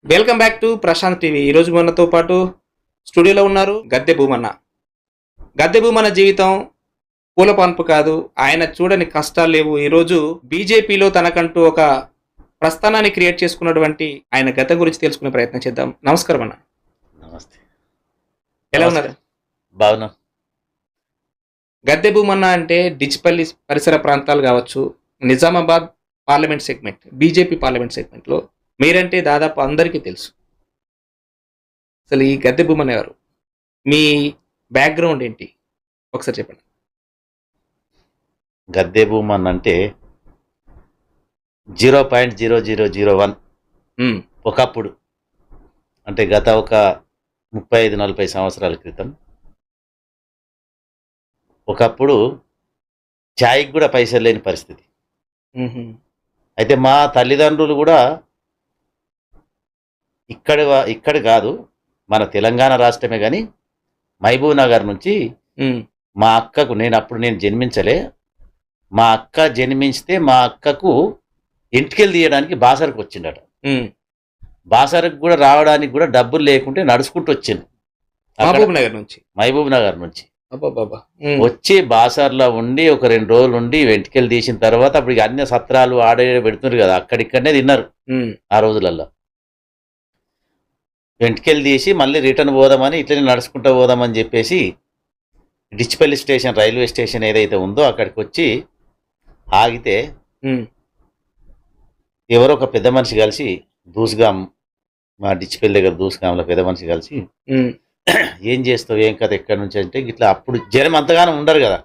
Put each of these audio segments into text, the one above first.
Welcome back to Prashant TV. ఈరోజు మనతో పాటు స్టూడియోలో ఉన్నారు గద్దె భూమన్న. గద్దె భూమన్న జీవితం పూల పాన్పు కాదు, ఆయన చూడని కష్టాలు లేవు. ఈరోజు బీజేపీలో తనకంటూ ఒక ప్రస్థానాన్ని క్రియేట్ చేసుకున్నటువంటి ఆయన గతం గురించి తెలుసుకునే ప్రయత్నం చేద్దాం. నమస్కారం అన్న. నమస్తే. ఎలా ఉన్నారు? బాగున్నా. గద్దె భూమన్న అంటే డిచ్పల్లి పరిసర ప్రాంతాలు కావచ్చు, Nizamabad parliament segment, BJP parliament సెగ్మెంట్లో మీరంటే దాదాపు అందరికీ తెలుసు. అసలు ఈ గద్దె భూమన్న గారు, మీ బ్యాక్గ్రౌండ్ ఏంటి ఒకసారి చెప్పండి. గద్దె భూమన్ అంటే 0.0001 ఒకప్పుడు, అంటే గత ఒక 35-40 సంవత్సరాల క్రితం ఒకప్పుడు ఛాయ్కి కూడా పైసలు లేని పరిస్థితి. అయితే మా తల్లిదండ్రులు కూడా ఇక్కడ కాదు, మన తెలంగాణ రాష్ట్రమే, కానీ మహబూబ్ నగర్ నుంచి మా అక్కకు, నేను జన్మించలే, మా అక్క జన్మించితే మా అక్కకు ఇంటికెళ్ళి తీయడానికి బాసరకు వచ్చిండట. బాసరకు కూడా రావడానికి కూడా డబ్బులు లేకుంటే నడుచుకుంటూ వచ్చింది మహబూబ్ నగర్ నుంచి వచ్చి బాసార్లో ఉండి ఒక 2 రోజులు ఉండి వెంటికెళ్ళి తీసిన తర్వాత అప్పుడు అన్ని సత్రాలు ఆడే పెడుతున్నారు కదా, అక్కడిక్కడనే తిన్నారు. ఆ రోజులలో వెంటికెళ్ళి తీసి మళ్ళీ రిటర్న్ పోదామని ఇట్లనే నడుచుకుంటూ పోదామని చెప్పేసి డిచ్పల్లి స్టేషన్, రైల్వే స్టేషన్ ఏదైతే ఉందో అక్కడికి వచ్చి ఆగితే ఎవరో ఒక పెద్ద మనిషి కలిసి, దూసుగాం, మా డిచ్పల్లి దగ్గర దూసుగాంలో పెద్ద మనిషి కలిసి, ఏం చేస్తావు, ఏం కథ, ఎక్కడి నుంచి అంటే ఇట్లా, అప్పుడు జనం అంతగానో ఉండరు కదా,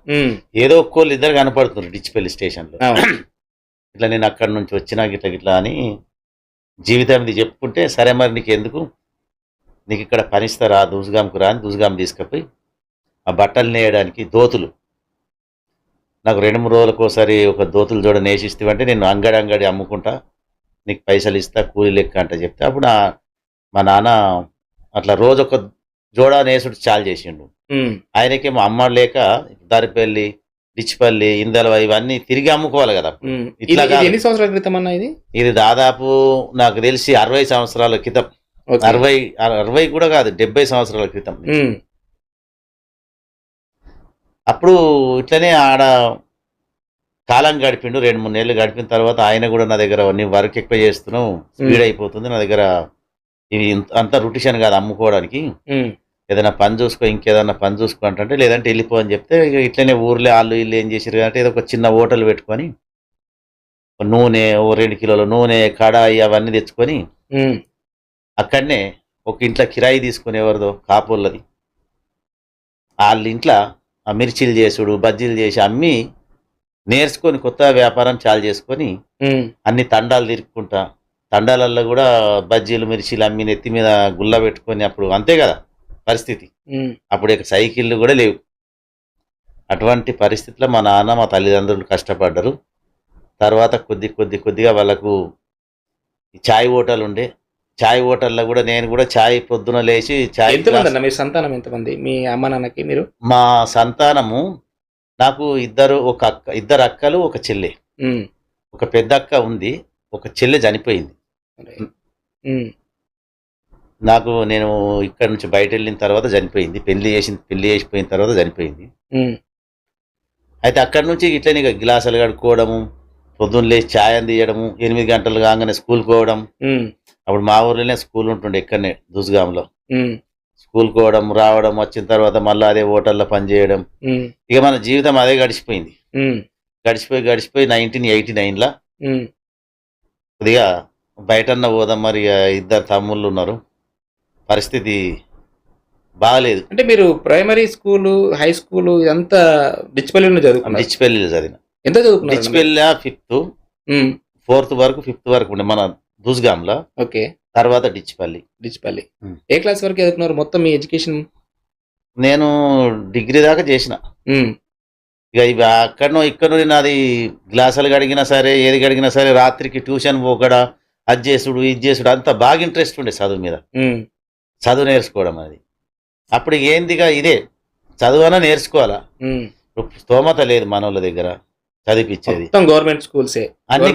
ఏదో ఒక్కోళ్ళు ఇద్దరు కనపడుతున్నారు డిచ్పల్లి స్టేషన్లో. ఇట్లా నేను అక్కడి నుంచి వచ్చినా గిట్లా అని జీవితం ఇది చెప్పుకుంటే, సరే మరి నీకు ఎందుకు, నీకు ఇక్కడ పనిస్తారా, దూసుగాంకు రా అని దూసుగాం తీసుకుపోయి ఆ బట్టలు నేయడానికి దోతులు, నాకు 2-3 రోజులకు ఒకసారి ఒక దోతులు జోడ నేసిస్తావంటే నేను అంగడి అమ్ముకుంటా, నీకు పైసలు ఇస్తా, కూలి లెక్క అంటే చెప్తే, అప్పుడు మా నాన్న అట్లా రోజు ఒక జోడా నేసుడు చాలు చేసిండు. ఆయనకేమో అమ్మ లేక దారిపల్లి, డిచ్పల్లి, ఇందలవ ఇవన్నీ తిరిగి అమ్ముకోవాలి కదా. ఇట్లా ఎన్ని సంవత్సరాల క్రితం అన్న ఇది? ఇది దాదాపు నాకు తెలిసి 60 సంవత్సరాల క్రితం, 60 కూడా కాదు, 70 సంవత్సరాల క్రితం. అప్పుడు ఇట్లనే ఆడ కాలం గడిపిండు, 2-3 నెలలు గడిపిన తర్వాత ఆయన కూడా నా దగ్గర, నీ వర్క్ ఎక్కువ చేస్తున్నావు, స్పీడ్ అయిపోతుంది, నా దగ్గర ఇది అంత రొటేషన్ కాదు అమ్ముకోవడానికి, ఏదైనా పని చూసుకో, ఇంకేదన్నా పని చూసుకో అంటే, లేదంటే వెళ్ళిపో అని చెప్తే, ఇట్లనే ఊర్లో వాళ్ళు వీళ్ళు ఏం చేశారు అంటే, ఏదో ఒక చిన్న హోటల్ పెట్టుకొని నూనె, 2 కిలోల నూనె, కడాయి అవన్నీ తెచ్చుకొని అక్కడనే ఒక ఇంట్లో కిరాయి తీసుకుని, ఎవరిదో కాపోళ్ళది, వాళ్ళ ఇంట్లో ఆ మిర్చీలు చేసుడు, బజ్జీలు చేసి అమ్మి నేర్చుకొని కొత్త వ్యాపారం చాలు చేసుకొని అన్ని తండాలు తిరుక్కుంటా, తండాలల్లో కూడా బజ్జీలు, మిర్చీలు అమ్మి నెత్తి మీద గుల్ల పెట్టుకొని, అప్పుడు అంతే కదా పరిస్థితి, అప్పుడు ఇక సైకిళ్ళు కూడా లేవు. అటువంటి పరిస్థితిలో మా నాన్న, మా తల్లిదండ్రులు కష్టపడ్డారు. తర్వాత కొద్దిగా వాళ్ళకు ఛాయ్ హోటల్ ఉండే, ఛాయ్ హోటల్లో కూడా నేను కూడా ఛాయ్ పొద్దున లేచి ఛాయ్. ఎంతమంది మీ సంతానం, ఎంతమంది మీ అమ్మ నాన్నకి? మీరు? మా సంతానము నాకు ఇద్దరు అక్కలు, ఒక చెల్లె. ఒక పెద్ద అక్క ఉంది, ఒక చెల్లె చనిపోయింది. నాకు, నేను ఇక్కడ నుంచి బయట వెళ్ళిన తర్వాత చనిపోయింది, పెళ్లి చేసిపోయిన తర్వాత చనిపోయింది. అయితే అక్కడి నుంచి ఇట్లనే గ్లాసులు కడుక్కోవడము, పొద్దున్న లేచి ఛాయ్ తీయడము, 8 గంటలు కాగానే స్కూల్కి పోవడం. అప్పుడు మా ఊర్లోనే స్కూల్ ఉంటుండే, ఇక్కడనే దూసుగాంలో. స్కూల్కి పోవడం, రావడం, వచ్చిన తర్వాత మళ్ళీ అదే హోటల్లో పనిచేయడం. ఇక మన జీవితం అదే గడిచిపోయింది. గడిచిపోయి 1989లో కొద్దిగా బయటన్న పోదాం, మరి 2 తమ్ముళ్ళు ఉన్నారు, పరిస్థితి బాగలేదు. అంటే మీరు ప్రైమరీ స్కూలు, హై స్కూలు ఇదంతా డిచ్పల్లిలో చదువుకున్నారు? డిచ్పల్లిలో చదివిన. ఎంత చదువుకున్నారు? డిచ్పల్లి 5th, 4th వరకు, 5th వరకు ఉండే మన దూసుగాంలో. ఓకే. తర్వాత డిచ్పల్లి. ఏ క్లాస్ వరకు చదువుకున్నారు మొత్తం మీ ఎడ్యుకేషన్? నేను డిగ్రీ దాకా చేసిన. ఇక ఇవి ఇక్కడనో నాది గ్లాసులు కడిగినా సరే, ఏది కడిగినా సరే, రాత్రికి ట్యూషన్ పోకడా, అది చేసుడు ఇది చేసుడు, అంతా బాగా ఇంట్రెస్ట్ ఉండే చదువు మీద, చదువు నేర్చుకోవడం. అది అప్పుడు ఏందిగా ఇదే చదువునా నేర్చుకోవాలా, స్తోమత లేదు మన వాళ్ళ దగ్గర చదివిపించేది. గవర్నమెంట్ స్కూల్సే, అన్ని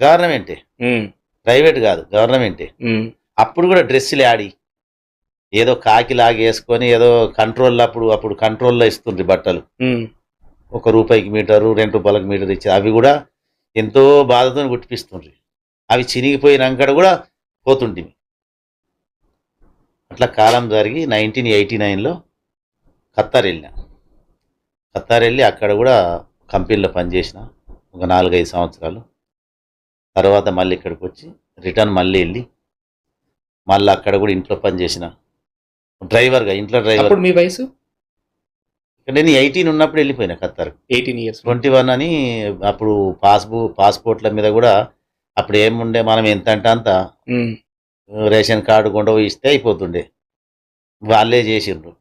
గవర్నమెంటే. ప్రైవేట్ కాదు, గవర్నమెంటే. అప్పుడు కూడా డ్రెస్సులు ఆడి ఏదో కాకి లాగా వేసుకొని ఏదో కంట్రోల్ అప్పుడు కంట్రోల్లో ఇస్తుండ్రి బట్టలు. ₹1 మీటరు, ₹2 మీటర్ ఇచ్చి అవి కూడా ఎంతో బాధతో కుట్టిపిస్తుండ్రి. అవి చినిగిపోయినాక కూడా పోతుంటివి. అట్లా కాలం జరిగి 1989లో ఖత్తర్ వెళ్ళిన. ఖత్తర్ వెళ్ళి అక్కడ కూడా కంపెనీలో పనిచేసిన ఒక 4-5 సంవత్సరాలు. తర్వాత మళ్ళీ ఇక్కడికి వచ్చి రిటర్న్ మళ్ళీ వెళ్ళి మళ్ళీ అక్కడ కూడా ఇంట్లో పనిచేసిన డ్రైవర్గా. ఇంట్లో డ్రైవర్. అప్పుడు మీ వయసు? నేను 18 ఉన్నప్పుడు వెళ్ళిపోయినా ఖత్తర్. 18 years. 21 అని అప్పుడు పాస్పోర్ట్ల మీద కూడా అప్పుడు ఏముండే, మనం ఎంత అంటే అంత రేషన్ కార్డు కొండ ఇస్తే అయిపోతుండే. వాళ్ళే చేసిండ్రు.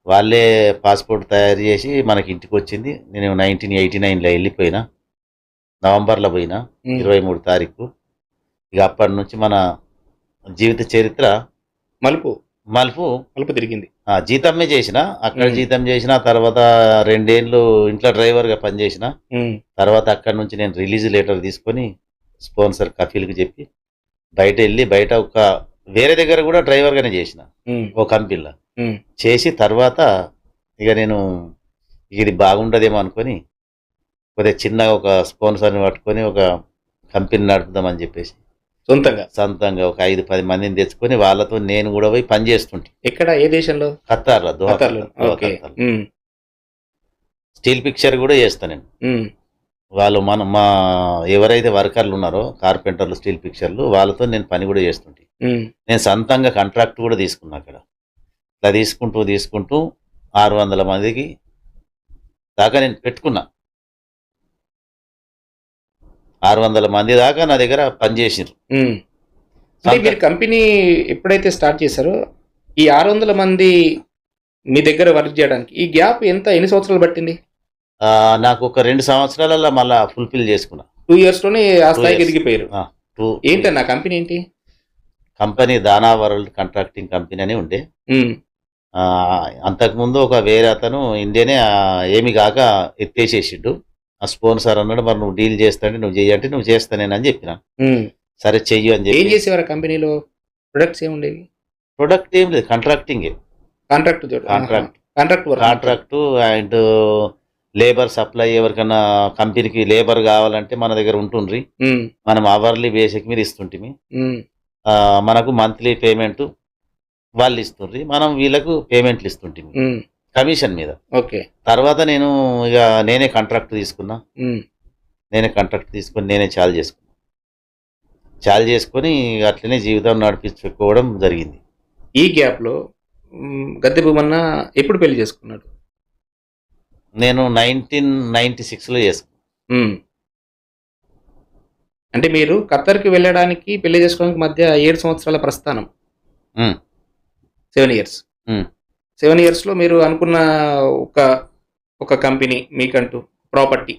వాళ్ళే పాస్పోర్ట్ తయారు చేసి మనకి ఇంటికి వచ్చింది. నేను 1989లో వెళ్ళిపోయినా, నవంబర్లో పోయినా, 23 తారీఖు. ఇక అప్పటి నుంచి మన జీవిత చరిత్ర మలుపు తిరిగింది. జీతమే చేసిన, అక్కడ జీతం చేసిన. తర్వాత 2 ఏళ్ళు ఇంట్లో డ్రైవర్గా పనిచేసిన. తర్వాత అక్కడి నుంచి నేను రిలీజ్ లెటర్ తీసుకొని స్పాన్సర్ కఫీల్కి చెప్పి బయట ఒక వేరే దగ్గర కూడా డ్రైవర్గానే చేసిన ఓ కంపెనీలో చేసి. తర్వాత ఇక నేను ఇది బాగుండదేమో అనుకొని కొద్దిగా చిన్న ఒక స్పాన్సర్ని పట్టుకొని ఒక కంపెనీ నడుపుదామని చెప్పేసి సొంతంగా ఒక 5-10 మందిని తెచ్చుకొని వాళ్ళతో నేను కూడా పోయి పని చేస్తుంటే. ఎక్కడ, ఏ దేశంలో? ఖత్తర్లో. స్టీల్ పిక్చర్ కూడా చేస్తాను నేను. వాళ్ళు మా ఎవరైతే వర్కర్లు ఉన్నారో కార్పెంటర్లు, స్టీల్ పిక్చర్లు, వాళ్ళతో నేను పని కూడా చేస్తుంటే. నేను సొంతంగా కాంట్రాక్ట్ కూడా తీసుకున్నా అక్కడ. ఇట్లా తీసుకుంటూ 600 మందికి దాకా నేను పెట్టుకున్నా. 600 మంది దాకా నా దగ్గర పనిచేసారు. మీరు కంపెనీ ఎప్పుడైతే స్టార్ట్ చేశారో ఈ 600 మంది మీ దగ్గర వర్క్ చేయడానికి ఈ గ్యాప్ ఎన్ని సంవత్సరాలు పట్టింది? నాకు ఒక 2 సంవత్సరాలలో మళ్ళీ ఫుల్ఫిల్ చేసుకున్నా. 2 years లోనే ఆ స్థాయికి ఎదిగిపోయారు. ఏంటన్నా కంపెనీ ఏంటి? కంపెనీ దానా వరల్డ్ కాంట్రాక్టింగ్ కంపెనీ అని ఉండే. అంతకుముందు ఒక వేరే అతను ఇండియానే ఏమి కాక ఎత్తేసేసిండు. ఆ స్పాన్సర్ అన్నాడు, మరి నువ్వు డీల్ చేస్తాంటే నువ్వు చెయ్యంటే నువ్వు చేస్తానేనని చెప్పిన. సరే చెయ్యి అని చెప్పి. ఏం చేసేవారు కంపెనీలో? ప్రొడక్ట్స్ ఏముండేవి? ప్రొడక్ట్ ఏం లేదు, contracting. Contract and labour supply. ఎవరికన్నా కంపెనీకి లేబర్ కావాలంటే మన దగ్గర ఉంటుండ్రి, మనం అవర్లీ బేసిక్ మీద ఇస్తుంటిమి. మనకు మంత్లీ పేమెంట్ వాళ్ళు ఇస్తుండ్రి, మనం వీళ్ళకు పేమెంట్లు ఇస్తుంటిమి కమిషన్ మీద. తర్వాత నేను ఇక నేనే కాంట్రాక్ట్ తీసుకున్నా. నేనే చాలు చేసుకొని అట్లనే జీవితం నడిపించుకోవడం జరిగింది. ఈ గ్యాప్ లో గద్దె భూమన్న ఎప్పుడు పెళ్లి చేసుకున్నాడు? నేను 1996లో చేసుకున్నాను. అంటే మీరు ఖత్తర్కి వెళ్ళడానికి పెళ్లి చేసుకోవడానికి మధ్య 7 సంవత్సరాల ప్రస్థానం. 7 years. 7 years లో మీరు అనుకున్న ఒక కంపెనీ, మీకంటూ ప్రాపర్టీ,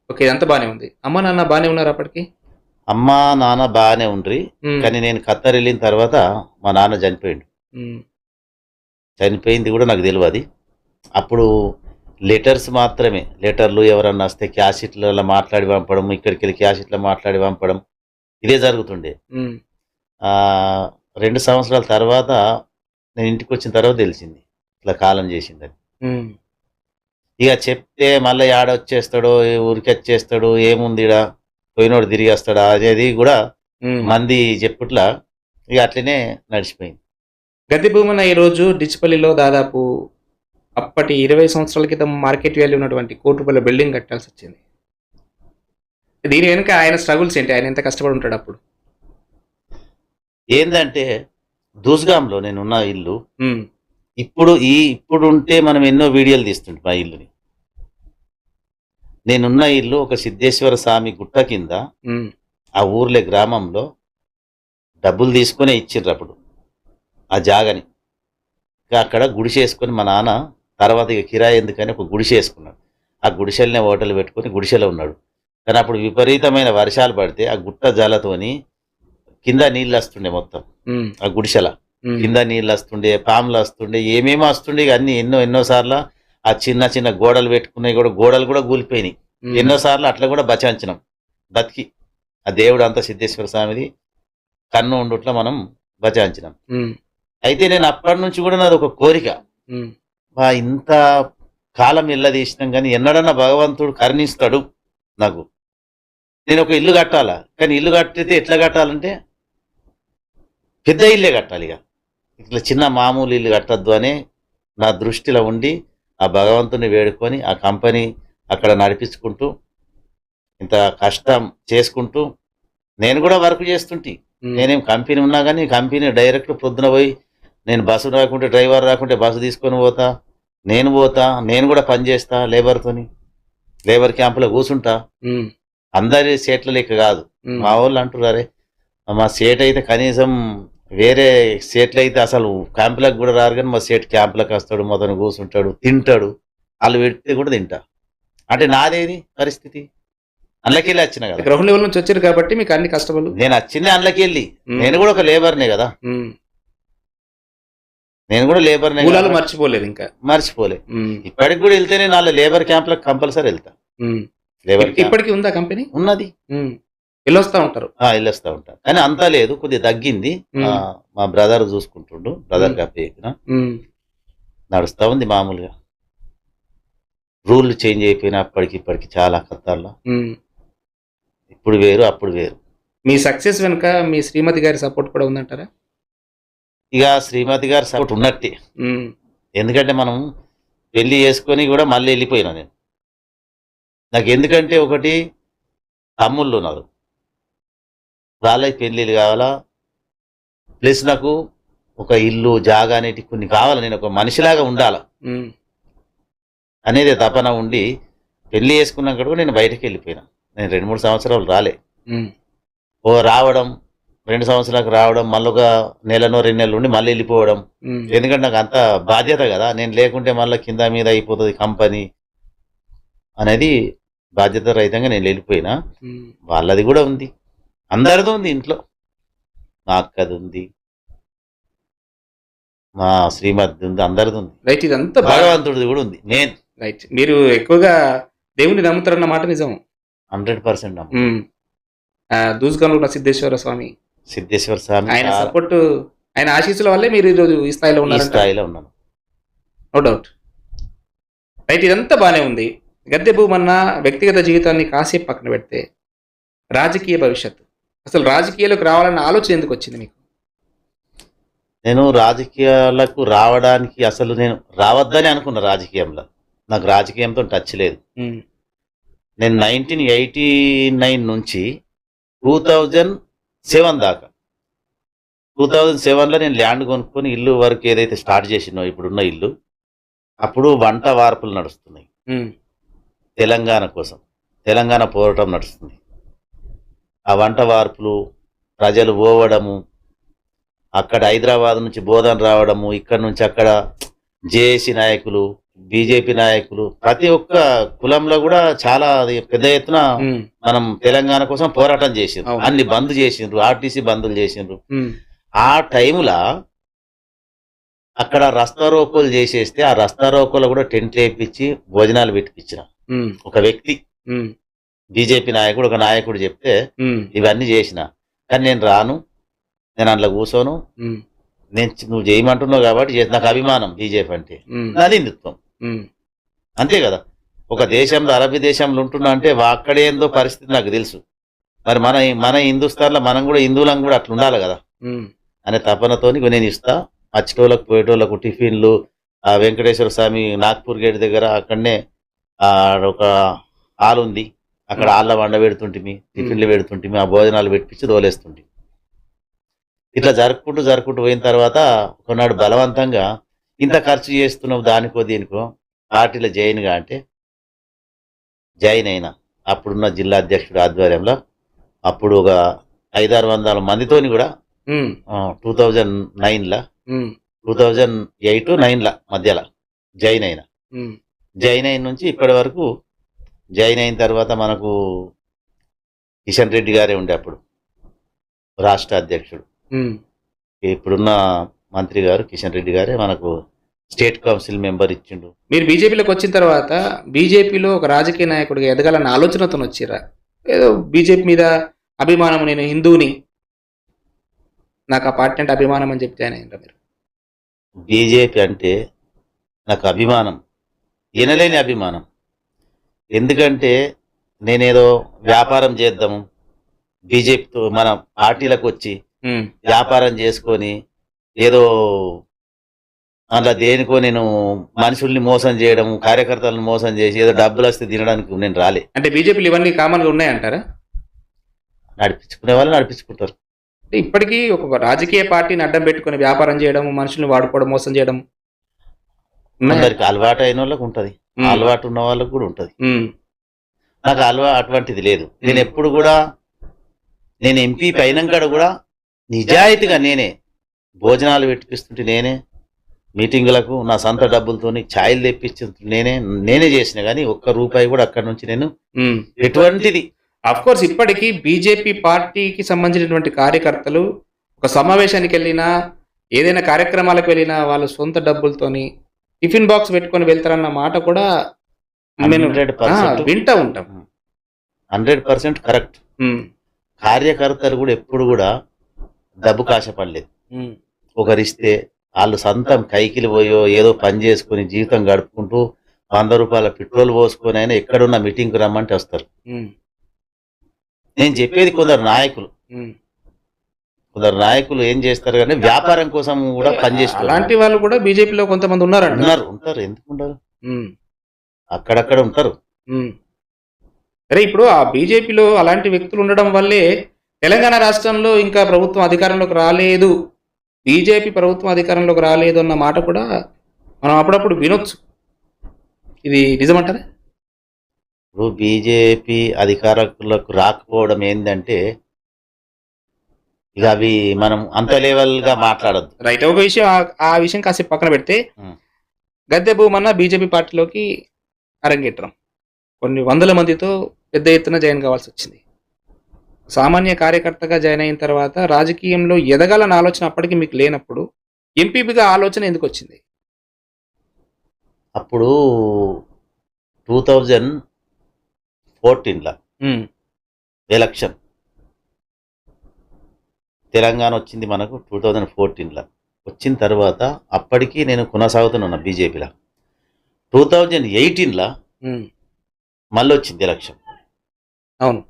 ఓకే, ఇదంతా బాగానే ఉంది. అమ్మ నాన్న బాగానే ఉన్నారు అప్పటికి? అమ్మ నాన్న బాగానే ఉండ్రి, కానీ నేను ఖత్తర్ వెళ్ళిన తర్వాత మా నాన్న చనిపోయింది కూడా నాకు తెలియదు. అప్పుడు లెటర్స్ మాత్రమే, లెటర్లు ఎవరన్నా వస్తే క్యాషిట్లలో మాట్లాడి పంపడం, ఇక్కడికి వెళ్ళి క్యాషిట్లో మాట్లాడి పంపడం, ఇదే జరుగుతుండే. 2 సంవత్సరాల తర్వాత నేను ఇంటికి వచ్చిన తర్వాత తెలిసింది ఇట్లా కాలం చేసిందని. ఇక చెప్తే మళ్ళీ వచ్చేస్తాడో ఊరికి వచ్చేస్తాడు, ఏముంది ఇడ పోయినోడు తిరిగి వస్తాడా అనేది కూడా మంది చెప్పుట్లా ఇక అట్లనే నడిచిపోయింది. గద్దె భూమన్న ఈరోజు డిచ్పల్లిలో దాదాపు అప్పటి 20 సంవత్సరాల క్రితం మార్కెట్ వాల్యూ ఉన్నటువంటి ₹1,00,00,000 బిల్డింగ్ కట్టాల్సి వచ్చింది. దీని వెనుక ఆయన స్ట్రగుల్స్ ఏంటి? ఆయన ఎంత కష్టపడి ఉంటాడు అప్పుడు? ఏంటంటే దూస్గాంలో నేనున్న ఇల్లు ఇప్పుడు ఉంటే మనం ఎన్నో వీడియోలు తీస్తుంటాం. మా ఇల్లుని, నేనున్న ఇల్లు ఒక సిద్ధేశ్వర స్వామి గుట్ట కింద ఆ ఊర్లే గ్రామంలో డబ్బులు తీసుకునే ఇచ్చిండ్రు అప్పుడు ఆ జాగని. అక్కడ గుడిసేసుకొని మా నాన్న తర్వాత ఇక కిరాయి ఎందుకని ఒక గుడిసె వేసుకున్నాడు. ఆ గుడిసెలనే హోటల్ పెట్టుకొని గుడిసెలో ఉన్నాడు. కానీ అప్పుడు విపరీతమైన వర్షాలు పడితే ఆ గుట్ట జాలతోని కింద నీళ్ళు వస్తుండే, మొత్తం ఆ గుడిసెల కింద నీళ్ళు వస్తుండే, పాములు వస్తుండే, ఏమేమో వస్తుండే. అన్ని ఎన్నోసార్లు ఆ చిన్న గోడలు పెట్టుకున్నాయి కూడా, గోడలు కూడా కూలిపోయినాయి. ఎన్నోసార్లు అట్లా కూడా బతికి ఆ దేవుడు అంతా సిద్ధేశ్వర స్వామిది కన్ను ఉండుట్లా మనం బచాంచినాం. ఉమ్, అయితే నేను అప్పటి నుంచి కూడా నాది ఒక కోరిక, ఉమ్, ఇంత కాలం తీసినాం కానీ ఎన్నడన్నా భగవంతుడు కరుణిస్తాడు నాకు. నేను ఒక ఇల్లు కట్టాలా, కానీ ఇల్లు కట్టితే ఎట్లా కట్టాలంటే పెద్ద ఇల్లే కట్టాలి. ఇట్లా చిన్న మామూలు ఇల్లు కట్టద్దు అని నా దృష్టిలో ఉండి ఆ భగవంతుని వేడుకొని ఆ కంపెనీ అక్కడ నడిపించుకుంటూ ఇంత కష్టం చేసుకుంటూ నేను కూడా వర్క్ చేస్తుంటే, నేనేం కంపెనీ ఉన్నా కానీ కంపెనీ డైరెక్ట్ పొద్దున పోయి నేను బస్సు రాకుంటే డ్రైవర్ రాకుంటే బస్సు తీసుకొని పోతా, నేను కూడా పని చేస్తా లేబర్తోని, లేబర్ క్యాంపులో కూర్చుంటా. ఉమ్, అందరి సేట్ల లెక్క కాదు. ఉమ్, మా వాళ్ళు అంటున్నారే మా సేట్ అయితే కనీసం వేరే సేట్లు అయితే అసలు క్యాంపులకు కూడా రారు, కానీ మా సేట్ క్యాంపులకు వస్తాడు, మొదలు కూర్చుంటాడు, తింటాడు, వాళ్ళు పెడితే కూడా తింటా. అంటే నాదేది పరిస్థితి, అందులోకెళ్ళి వచ్చిన కదా, గ్రౌండ్ లెవెల్ నుంచి వచ్చారు కాబట్టి మీకు అన్ని కష్టపడు. నేను వచ్చింది అందులోకెళ్ళి. నేను కూడా ఒక లేబర్నే కదా, నేను కూడా లేబర్నే, మూలాలు మర్చిపోలేదు ఇంకా, మర్చిపోలే. ఇప్పటికి కూడా వెళ్తే నేను వాళ్ళ లేబర్ క్యాంపులకు కంపల్సరీ వెళ్తా. లేబర్ ఇప్పటికీ ఉందా కంపెనీ? ఉన్నది, వెళ్ళొస్తా ఉంటారు. వెళ్ళొస్తా ఉంటాను, కానీ అంతా లేదు, కొద్దిగా తగ్గింది. మా బ్రదర్ చూసుకుంటుండు, బ్రదర్ కాపీ చెప్పిన నడుస్తా ఉంది మామూలుగా. రూల్ చేంజ్ అయిపోయినా అప్పటికి చాలా కథల్లో. ఇప్పుడు వేరు అప్పుడు వేరు. మీ సక్సెస్ వెనుక మీ శ్రీమతి గారి సపోర్ట్ కూడా ఉందంటారా? ఇక శ్రీమతి గారి సపోర్ట్ ఉన్నట్టే, ఎందుకంటే మనం పెళ్లి చేసుకొని కూడా మళ్ళీ వెళ్ళిపోయినా నేను. నాకు ఎందుకంటే ఒకటి తమ్ముళ్ళు ఉన్నారు, వాళ్ళకి పెళ్ళిళ్ళు కావాలా, ప్లస్ నాకు ఒక ఇల్లు జాగా అనేటి కొన్ని కావాలి, నేను ఒక మనిషిలాగా ఉండాలా అనేది తపన ఉండి పెళ్లి చేసుకున్నాక కూడా నేను బయటకు వెళ్ళిపోయినా. నేను 2-3 సంవత్సరాలు రాలే, రావడం 2 సంవత్సరాలకు రావడం, మళ్ళీ ఒక 1-2 నెలలు ఉండి మళ్ళీ వెళ్ళిపోవడం. ఎందుకంటే నాకు అంత బాధ్యత కదా, నేను లేకుంటే మళ్ళీ కింద మీద అయిపోతుంది కంపెనీ అనేది బాధ్యత రహితంగా నేను వెళ్ళిపోయినా. వాళ్ళది కూడా ఉంది, అందరిది ఉంది ఇంట్లో, మా అక్కది ఉంది, మా శ్రీమతి ఉంది, అందరిది ఉంది. రైట్, ఇదంతా భగవంతుడిది కూడా ఉంది. నేను రైట్, మీరు ఎక్కువగా దేవుని నమ్ముతారన్న మాట నిజం. 100% నమ్ము. దూసుగా ఉన్న సిద్ధేశ్వర స్వామి, ఆయన సపోర్ట్, ఆయన ఆశీస్సుల వల్లే మీరు ఈరోజు ఈ స్థాయిలో ఉన్నారు. స్థాయిలో ఉన్నాను, నో డౌట్. రైట్, ఇదంతా బానే ఉంది. గద్దె భూమన్న వ్యక్తిగత జీవితాన్ని కాసేపు పక్కన పెడితే రాజకీయ భవిష్యత్తు, అసలు రాజకీయాలకు రావాలన్న ఆలోచన ఎందుకు వచ్చింది మీకు? నేను రాజకీయాలకు రావడానికి అసలు నేను రావద్దని అనుకున్న. రాజకీయంలో నాకు రాజకీయంతో టచ్ లేదు. నేను 1989 నుంచి 2007 దాకా, 2007లో నేను ల్యాండ్ కొనుక్కొని ఇల్లు వరకు ఏదైతే స్టార్ట్ చేసినో ఇప్పుడున్న ఇల్లు, అప్పుడు వంట వార్పులు నడుస్తున్నాయి తెలంగాణ కోసం, తెలంగాణ పోరాటం నడుస్తుంది. ఆ వంట వార్పులు ప్రజలు పోవడము, అక్కడ హైదరాబాద్ నుంచి బోధన రావడము, ఇక్కడ నుంచి అక్కడ జేఏసీ నాయకులు, బీజేపీ నాయకులు, ప్రతి ఒక్క కులంలో కూడా చాలా పెద్ద ఎత్తున మనం తెలంగాణ కోసం పోరాటం చేసిండ్రు. అన్ని బంద్ చేసిండ్రు, ఆర్టీసీ బందులు చేసిండ్రు. ఆ టైంలో అక్కడ రస్తారోకోలు చేసేస్తే ఆ రస్తారోకోలు కూడా టెంట్ వేయించి భోజనాలు పెట్టించిన ఒక వ్యక్తి, బీజేపీ నాయకుడు, ఒక నాయకుడు చెప్తే ఇవన్నీ చేసిన. కానీ నేను రాను, నేను అందులో కూర్చోను, నువ్వు చేయమంటున్నావు కాబట్టి నాకు అభిమానం బీజేపీ అంటే, నాది హిందుత్వం అంతే కదా. ఒక దేశంలో అరబీ దేశంలో ఉంటున్నా అంటే అక్కడేందో పరిస్థితి నాకు తెలుసు. మరి మన హిందుస్థాన్లో మనం కూడా హిందువులం కూడా అట్లా ఉండాలి కదా అనే తపనతోని నేను ఇస్తా. వచ్చేటోళ్ళకు పోయేటోళ్ళకు టిఫిన్లు, ఆ వెంకటేశ్వర స్వామి నాగ్పూర్ గేట్ దగ్గర అక్కడనే ఒక హాల్ ఉంది, అక్కడ హాల్లో వండ పెడుతుంటిమి, టిఫిన్లు పెడుతుంటిమి, ఆ భోజనాలు పెట్టించి తోలేస్తుంటి. ఇట్లా జరుపుకుంటూ పోయిన తర్వాత కొన్నాడు బలవంతంగా ఇంత ఖర్చు చేస్తున్నావు దానికో దీనికో పార్టీలో జాయిన్గా అంటే జాయిన్ అయినా. అప్పుడున్న జిల్లా అధ్యక్షుడు ఆధ్వర్యంలో అప్పుడు ఒక 500-600 మందితోని కూడా 2009లో 2008-9 మధ్యలో జాయిన్ అయినా. జాయిన్ అయిన నుంచి ఇప్పటి వరకు జాయిన్ అయిన తర్వాత మనకు కిషన్ రెడ్డి గారే ఉండే అప్పుడు రాష్ట్ర అధ్యక్షుడు, ఇప్పుడున్న మంత్రి గారు కిషన్ రెడ్డి గారే మనకు స్టేట్ కౌన్సిల్ మెంబర్ ఇచ్చిండు. మీరు బీజేపీలోకి వచ్చిన తర్వాత బీజేపీలో ఒక రాజకీయ నాయకుడిగా ఎదగాలన్న ఆలోచనతో వచ్చిరా? ఏదో బీజేపీ మీద అభిమానం, నేను హిందువుని, నాకు ఆ పార్టీ అంటే అభిమానం అని చెప్తే ఆయన మీరు? బీజేపీ అంటే నాకు అభిమానం, వినలేని అభిమానం. ఎందుకంటే నేనేదో వ్యాపారం చేద్దాము, బీజేపీతో మన పార్టీలకు వచ్చి వ్యాపారం చేసుకొని ఏదో అలా దేనికో నేను మనుషుల్ని మోసం చేయడం, కార్యకర్తలను మోసం చేసి ఏదో డబ్బులు వస్తే తినడానికి నేను రాలే. అంటే బీజేపీలు ఇవన్నీ కామన్ గా ఉన్నాయంటారా? నడిపించుకునే వాళ్ళు నడిపించుకుంటారు. అంటే ఇప్పటికీ ఒక రాజకీయ పార్టీని అడ్డం పెట్టుకొని వ్యాపారం చేయడం, మనుషుల్ని వాడుకోవడం, మోసం చేయడం అందరికి అలవాటు అయిన వాళ్ళకి ఉంటది, అలవాటు ఉన్న వాళ్ళకి కూడా ఉంటది. నాకు అటువంటిది లేదు. నేను ఎప్పుడు కూడా, నేను ఎంపీ అయినాక కూడా నిజాయితీగా నేనే భోజనాలు పెట్టిపిస్తుంటే, నేనే మీటింగులకు నా సొంత డబ్బులతోని ఛాయలు తెప్పించుంటే నేనే చేసిన, కానీ ఒక్క రూపాయి కూడా అక్కడి నుంచి నేను ఎటువంటిది. అఫ్ కోర్స్ ఇప్పటికీ బీజేపీ పార్టీకి సంబంధించినటువంటి కార్యకర్తలు ఒక సమావేశానికి వెళ్ళినా, ఏదైనా కార్యక్రమాలకు వెళ్ళినా వాళ్ళ సొంత డబ్బులతోని టిఫిన్ బాక్స్ పెట్టుకొని వెళ్తారన్న మాట కూడా నేను 100% వింటా ఉంటాం. 100% కరెక్ట్. కార్యకర్తలు కూడా ఎప్పుడు కూడా డబ్బు కాశపడలేదు. ఒకరిస్తే వాళ్ళు సొంతం కైకిలు పోయో ఏదో పని చేసుకుని జీవితం గడుపుకుంటూ 100 రూపాయల పెట్రోల్ పోసుకొని అయినా ఎక్కడున్న మీటింగ్కి రమ్మంటే వస్తారు. నేను చెప్పేది కొందరు నాయకులు ఏం చేస్తారు కానీ వ్యాపారం కోసం కూడా పనిచేస్తారు. అలాంటి వాళ్ళు కూడా బీజేపీలో కొంతమంది ఉంటారు. ఎందుకు ఉండరు? అక్కడక్కడ ఉంటారు. అరే ఇప్పుడు ఆ బీజేపీలో అలాంటి వ్యక్తులు ఉండడం వల్లే తెలంగాణ రాష్ట్రంలో ఇంకా ప్రభుత్వం అధికారంలోకి రాలేదు, బీజేపీ ప్రభుత్వం అధికారంలోకి రాలేదు అన్న మాట కూడా మనం అప్పుడప్పుడు వినొచ్చు. ఇది నిజమంటారా? ఇప్పుడు బీజేపీ అధికారులకు రాకపోవడం ఏంటంటే ఇక అవి మనం అంత లెవెల్ గా మాట్లాడద్దు. రైట్. ఒక విషయం, ఆ విషయం కాసేపు పక్కన పెడితే, గద్దె భూమన్న బీజేపీ పార్టీలోకి అరంగేట్రం కొన్ని వందల మందితో పెద్ద ఎత్తున జాయిన్ కావాల్సి వచ్చింది. సామాన్య కార్యకర్తగా జాయిన్ అయిన తర్వాత రాజకీయంలో ఎదగాలన్న ఆలోచన అప్పటికి మీకు లేనప్పుడు ఎంపీపీగా ఆలోచన ఎందుకు వచ్చింది? అప్పుడు 2014లో ఎలక్షన్ తెలంగాణ వచ్చింది మనకు. 2014లో వచ్చిన తర్వాత అప్పటికి నేను కొనసాగుతున్నా బీజేపీలో. 2018లో మళ్ళీ వచ్చింది ఎలక్షన్. అవును,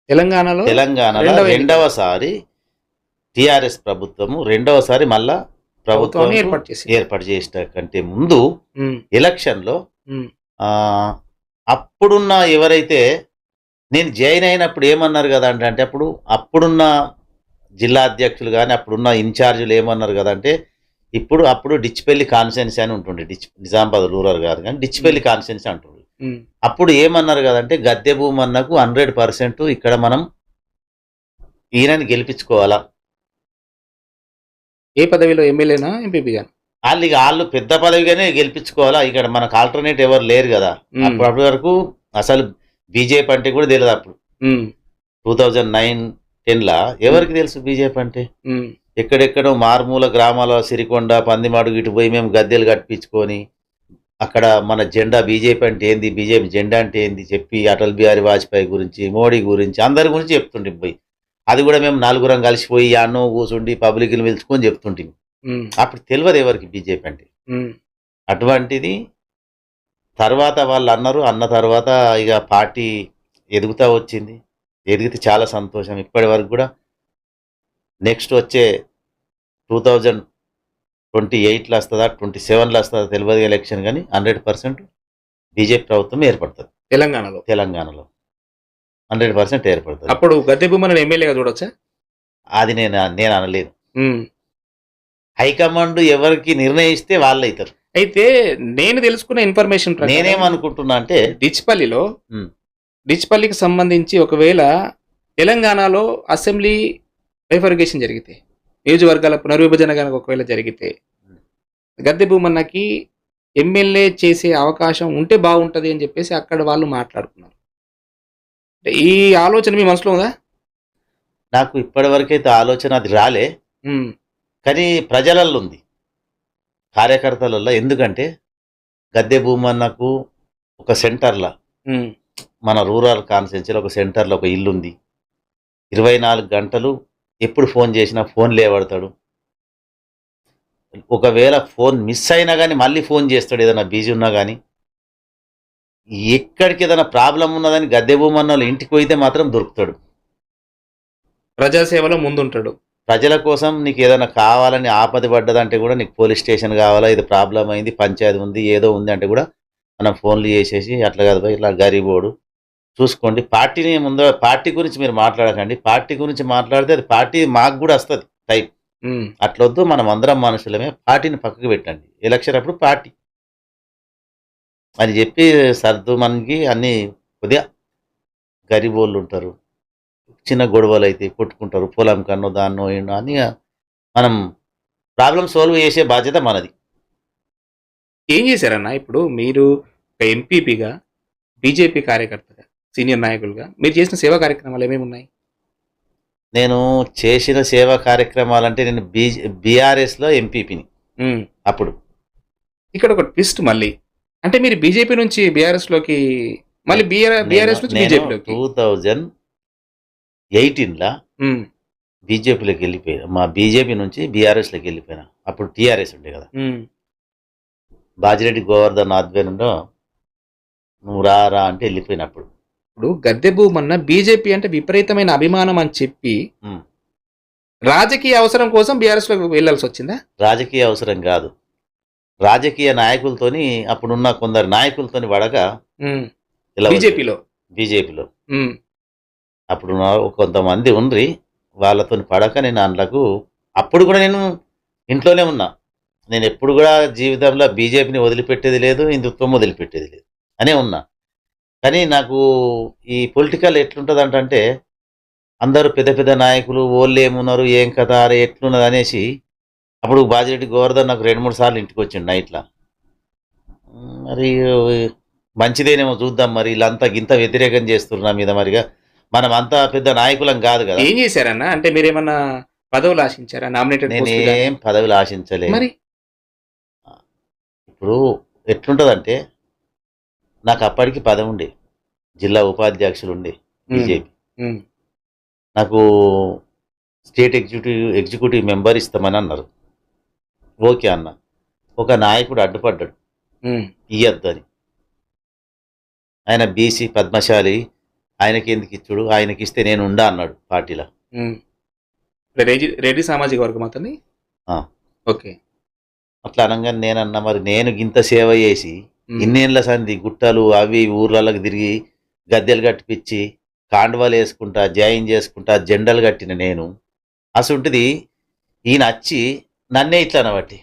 తెలంగాణలో రెండవసారి టిఆర్ఎస్ ప్రభుత్వము రెండవసారి మళ్ళా ప్రభుత్వం ఏర్పాటు చేసిన కంటే ముందు ఎలక్షన్ లో అప్పుడున్న ఎవరైతే నేను జాయిన్ అయినప్పుడు ఏమన్నారు కదా అంటే అప్పుడున్న జిల్లా అధ్యక్షులు కానీ అప్పుడున్న ఇన్ఛార్జీలు ఏమన్నారు కదా అంటే అప్పుడు డిచ్పల్లి కాన్స్టిట్యున్సీ అని ఉంటుండే, నిజామాబాద్ రూరల్ గారు కానీ డిచ్పల్లి కాన్స్టిట్యున్సీ అంటుండే. అప్పుడు ఏమన్నారు కదంటే గద్దె భూమన్నకు 100% ఇక్కడ మనం ఈయనని గెలిపించుకోవాలా. ఏ పదవిలో, ఎమ్మెల్యేనా ఎంపీపీగా? వాళ్ళు పెద్ద పదవిగానే గెలిపించుకోవాలా, ఇక్కడ మనకు ఆల్టర్నేట్ ఎవరు లేరు కదా. అప్పటి వరకు అసలు బీజేపీ అంటే కూడా తెలియదు. అప్పుడు 2009-10 ఎవరికి తెలుసు బీజేపీ అంటే? ఎక్కడెక్కడో మారుమూల గ్రామాల సిరికొండ పందిమాడు ఇటు పోయి మేము గద్దెలు కట్టించుకొని అక్కడ మన జెండా బీజేపీ అంటే ఏంది, బీజేపీ జెండా అంటే ఏంది చెప్పి అటల్ బిహారీ వాజ్పేయి గురించి, మోడీ గురించి, అందరి గురించి చెప్తుంటే పోయి అది కూడా మేము 4 కలిసిపోయి అన్నో కూర్చుండి పబ్లిక్ని పిలుచుకొని చెప్తుంటే అప్పుడు తెలియదు ఎవరికి బీజేపీ అంటే. అటువంటిది తర్వాత వాళ్ళు అన్న తర్వాత ఇక పార్టీ ఎదుగుతూ వచ్చింది. ఎదిగితే చాలా సంతోషం. ఇప్పటి వరకు కూడా నెక్స్ట్ వచ్చే 2028లో వస్తుందా 27లో వస్తుందా తెలియదు ఎలక్షన్, కానీ 100% బీజేపీ ప్రభుత్వం ఏర్పడుతుంది తెలంగాణలో 100% ఏర్పడుతుంది. అప్పుడు గద్దె భూమన్న ఎమ్మెల్యేగా చూడొచ్చా? అది నేను అనలేను. హైకమాండ్ ఎవరికి నిర్ణయిస్తే వాళ్ళు అవుతారు. అయితే నేను తెలుసుకున్న ఇన్ఫర్మేషన్ నేనేమనుకుంటున్నా అంటే డిచ్పల్లికి సంబంధించి ఒకవేళ తెలంగాణలో అసెంబ్లీ బైఫర్గేషన్ జరిగితే, నియోజకవర్గాల పునర్విభజన కనుక ఒకవేళ జరిగితే గద్దె భూమన్నకి ఎమ్మెల్యే చేసే అవకాశం ఉంటే బాగుంటుంది అని చెప్పేసి అక్కడ వాళ్ళు మాట్లాడుకున్నారు. ఈ ఆలోచన మీ మనసులో ఉందా? నాకు ఇప్పటి వరకైతే ఆలోచన అది రాలే, కానీ ప్రజలలో ఉంది, కార్యకర్తలలో. ఎందుకంటే గద్దె భూమన్నకు ఒక సెంటర్లో మన రూరల్ కాన్స్టిట్యున్సీలో ఒక సెంటర్లో ఒక ఇల్లు ఉంది. 24 గంటలు ఎప్పుడు ఫోన్ చేసినా ఫోన్ లేవడతాడు. ఒకవేళ ఫోన్ మిస్ అయినా గానీ మళ్ళీ ఫోన్ చేస్తాడు, ఏదైనా బిజీ ఉన్నా గానీ. ఎక్కడికి ఏదైనా ప్రాబ్లమ్ ఉన్నదని గద్దె భూమన్నోళ్ళ ఇంటికి పోయితే మాత్రం దొరుకుతాడు. ప్రజాసేవలో ముందుంటాడు. ప్రజల కోసం నీకు ఏదైనా కావాలని ఆపద పడ్డదంటే కూడా, నీకు పోలీస్ స్టేషన్ కావాలా, ఇది ప్రాబ్లం అయింది, పంచాయతీ ఉంది, ఏదో ఉంది అంటే కూడా మనం ఫోన్లు చేసేసి అట్లా కాదు భయ్, ఇట్లా గరీబోడు చూసుకోండి. పార్టీని ముందు పార్టీ గురించి మీరు మాట్లాడకండి. పార్టీ గురించి మాట్లాడితే అది పార్టీ మాకు కూడా వస్తుంది టైప్. అట్లొద్దు, మనం అందరం మనుషులమే, పార్టీని పక్కకు పెట్టండి, ఎలక్షన్ అప్పుడు పార్టీ అని చెప్పి సర్దు. మనకి అన్ని కొద్దిగా గరీబోళ్ళు ఉంటారు, చిన్న గొడవలు అయితే కొట్టుకుంటారు, పొలం కన్నో దాన్నో ఏంటో అని మనం ప్రాబ్లం సాల్వ్ చేసే బాధ్యత మనది. ఏం చేశారన్న ఇప్పుడు మీరు ఒక ఎంపీపీగా, బీజేపీ కార్యకర్తగా, సీనియర్ నాయకులుగా మీరు చేసిన సేవా కార్యక్రమాలు ఏమేమి ఉన్నాయి? నేను చేసిన సేవా కార్యక్రమాలంటే నేను బీఆర్ఎస్లో ఎంపీపీని అప్పుడు. ఇక్కడ ఒక ట్విస్ట్ మళ్ళీ, అంటే మీరు బీజేపీ నుంచి బీఆర్ఎస్లోకి, మళ్ళీ బీఆర్ఎస్ నుంచి బీజేపీలోకి 2018లా బీజేపీలోకి వెళ్ళిపోయినా. మా బీజేపీ నుంచి బీఆర్ఎస్లోకి వెళ్ళిపోయినా. అప్పుడు టీఆర్ఎస్ ఉండే కదా, బాజిరెడ్డి గోవర్ధన్ ఆధ్వర్యంలో నువ్వు రా అంటే వెళ్ళిపోయినప్పుడు. ఇప్పుడు గద్దె భూమన్న బీజేపీ అంటే విపరీతమైన అభిమానం అని చెప్పి రాజకీయ అవసరం కోసం బీఆర్ఎస్ లోకి వెళ్ళాల్సి వచ్చిందా? రాజకీయ అవసరం కాదు, రాజకీయ నాయకులతోని, అప్పుడున్న కొందరు నాయకులతోని పడక బీజేపీలో అప్పుడు కొంతమంది ఉండ్రి, వాళ్ళతో పడక నేను అందులకు, అప్పుడు కూడా నేను ఇంట్లోనే ఉన్నా. నేను ఎప్పుడు కూడా జీవితంలో బీజేపీని వదిలిపెట్టేది లేదు, హిందుత్వం వదిలిపెట్టేది లేదు అనే ఉన్నా. కానీ నాకు ఈ పొలిటికల్ ఎట్లుంటుంది అంటే, అందరూ పెద్ద పెద్ద నాయకులు వాళ్ళు ఏమున్నారు, ఏం కథ, అరే ఎట్లున్నది అనేసి. అప్పుడు బాజిరెడ్డి గోవర్ధన్ నాకు 2-3 సార్లు ఇంటికి వచ్చిండు నైట్లా. మరి మంచిదేనేమో చూద్దాం, మరి వీళ్ళంతా గింత వ్యతిరేకం చేస్తున్నారు నా మీద, మరిగా మనం అంతా పెద్ద నాయకులం కాదు కదా. ఏం చేశారన్న? అంటే మీరేమన్నా పదవులు ఆశించారా? నామినేటెడ్? నేనేం పదవులు ఆశించలేదు. మరి ఇప్పుడు ఎట్లుంటుందంటే, నాకు అప్పటికి పదవి ఉండే, జిల్లా ఉపాధ్యక్షులు ఉండే బీజేపీ. నాకు స్టేట్ ఎగ్జిక్యూటివ్ మెంబర్ ఇస్తామని అన్నారు. ఓకే అన్న. ఒక నాయకుడు అడ్డుపడ్డాడు ఇయ్యద్దు అని. ఆయన బీసీ పద్మశాలి, ఆయనకి ఎందుకు ఇచ్చుడు, ఆయనకి ఇస్తే నేను ఉండా అన్నాడు పార్టీలో. రెడ్డి సామాజిక వర్గం అతని. ఓకే. అట్లా అనగానే నేనన్నా, మరి నేను గింత సేవ చేసి ఇన్నేళ్ళ సంది గుట్టలు అవి ఊర్లలోకి తిరిగి గద్దెలు కట్టిపిచ్చి కాండవాలు వేసుకుంటా, జాయిన్ చేసుకుంటా, జెండలు కట్టిన నేను, అసలుంటిది ఈయన వచ్చి నన్నే ఇట్లా అనబట్టి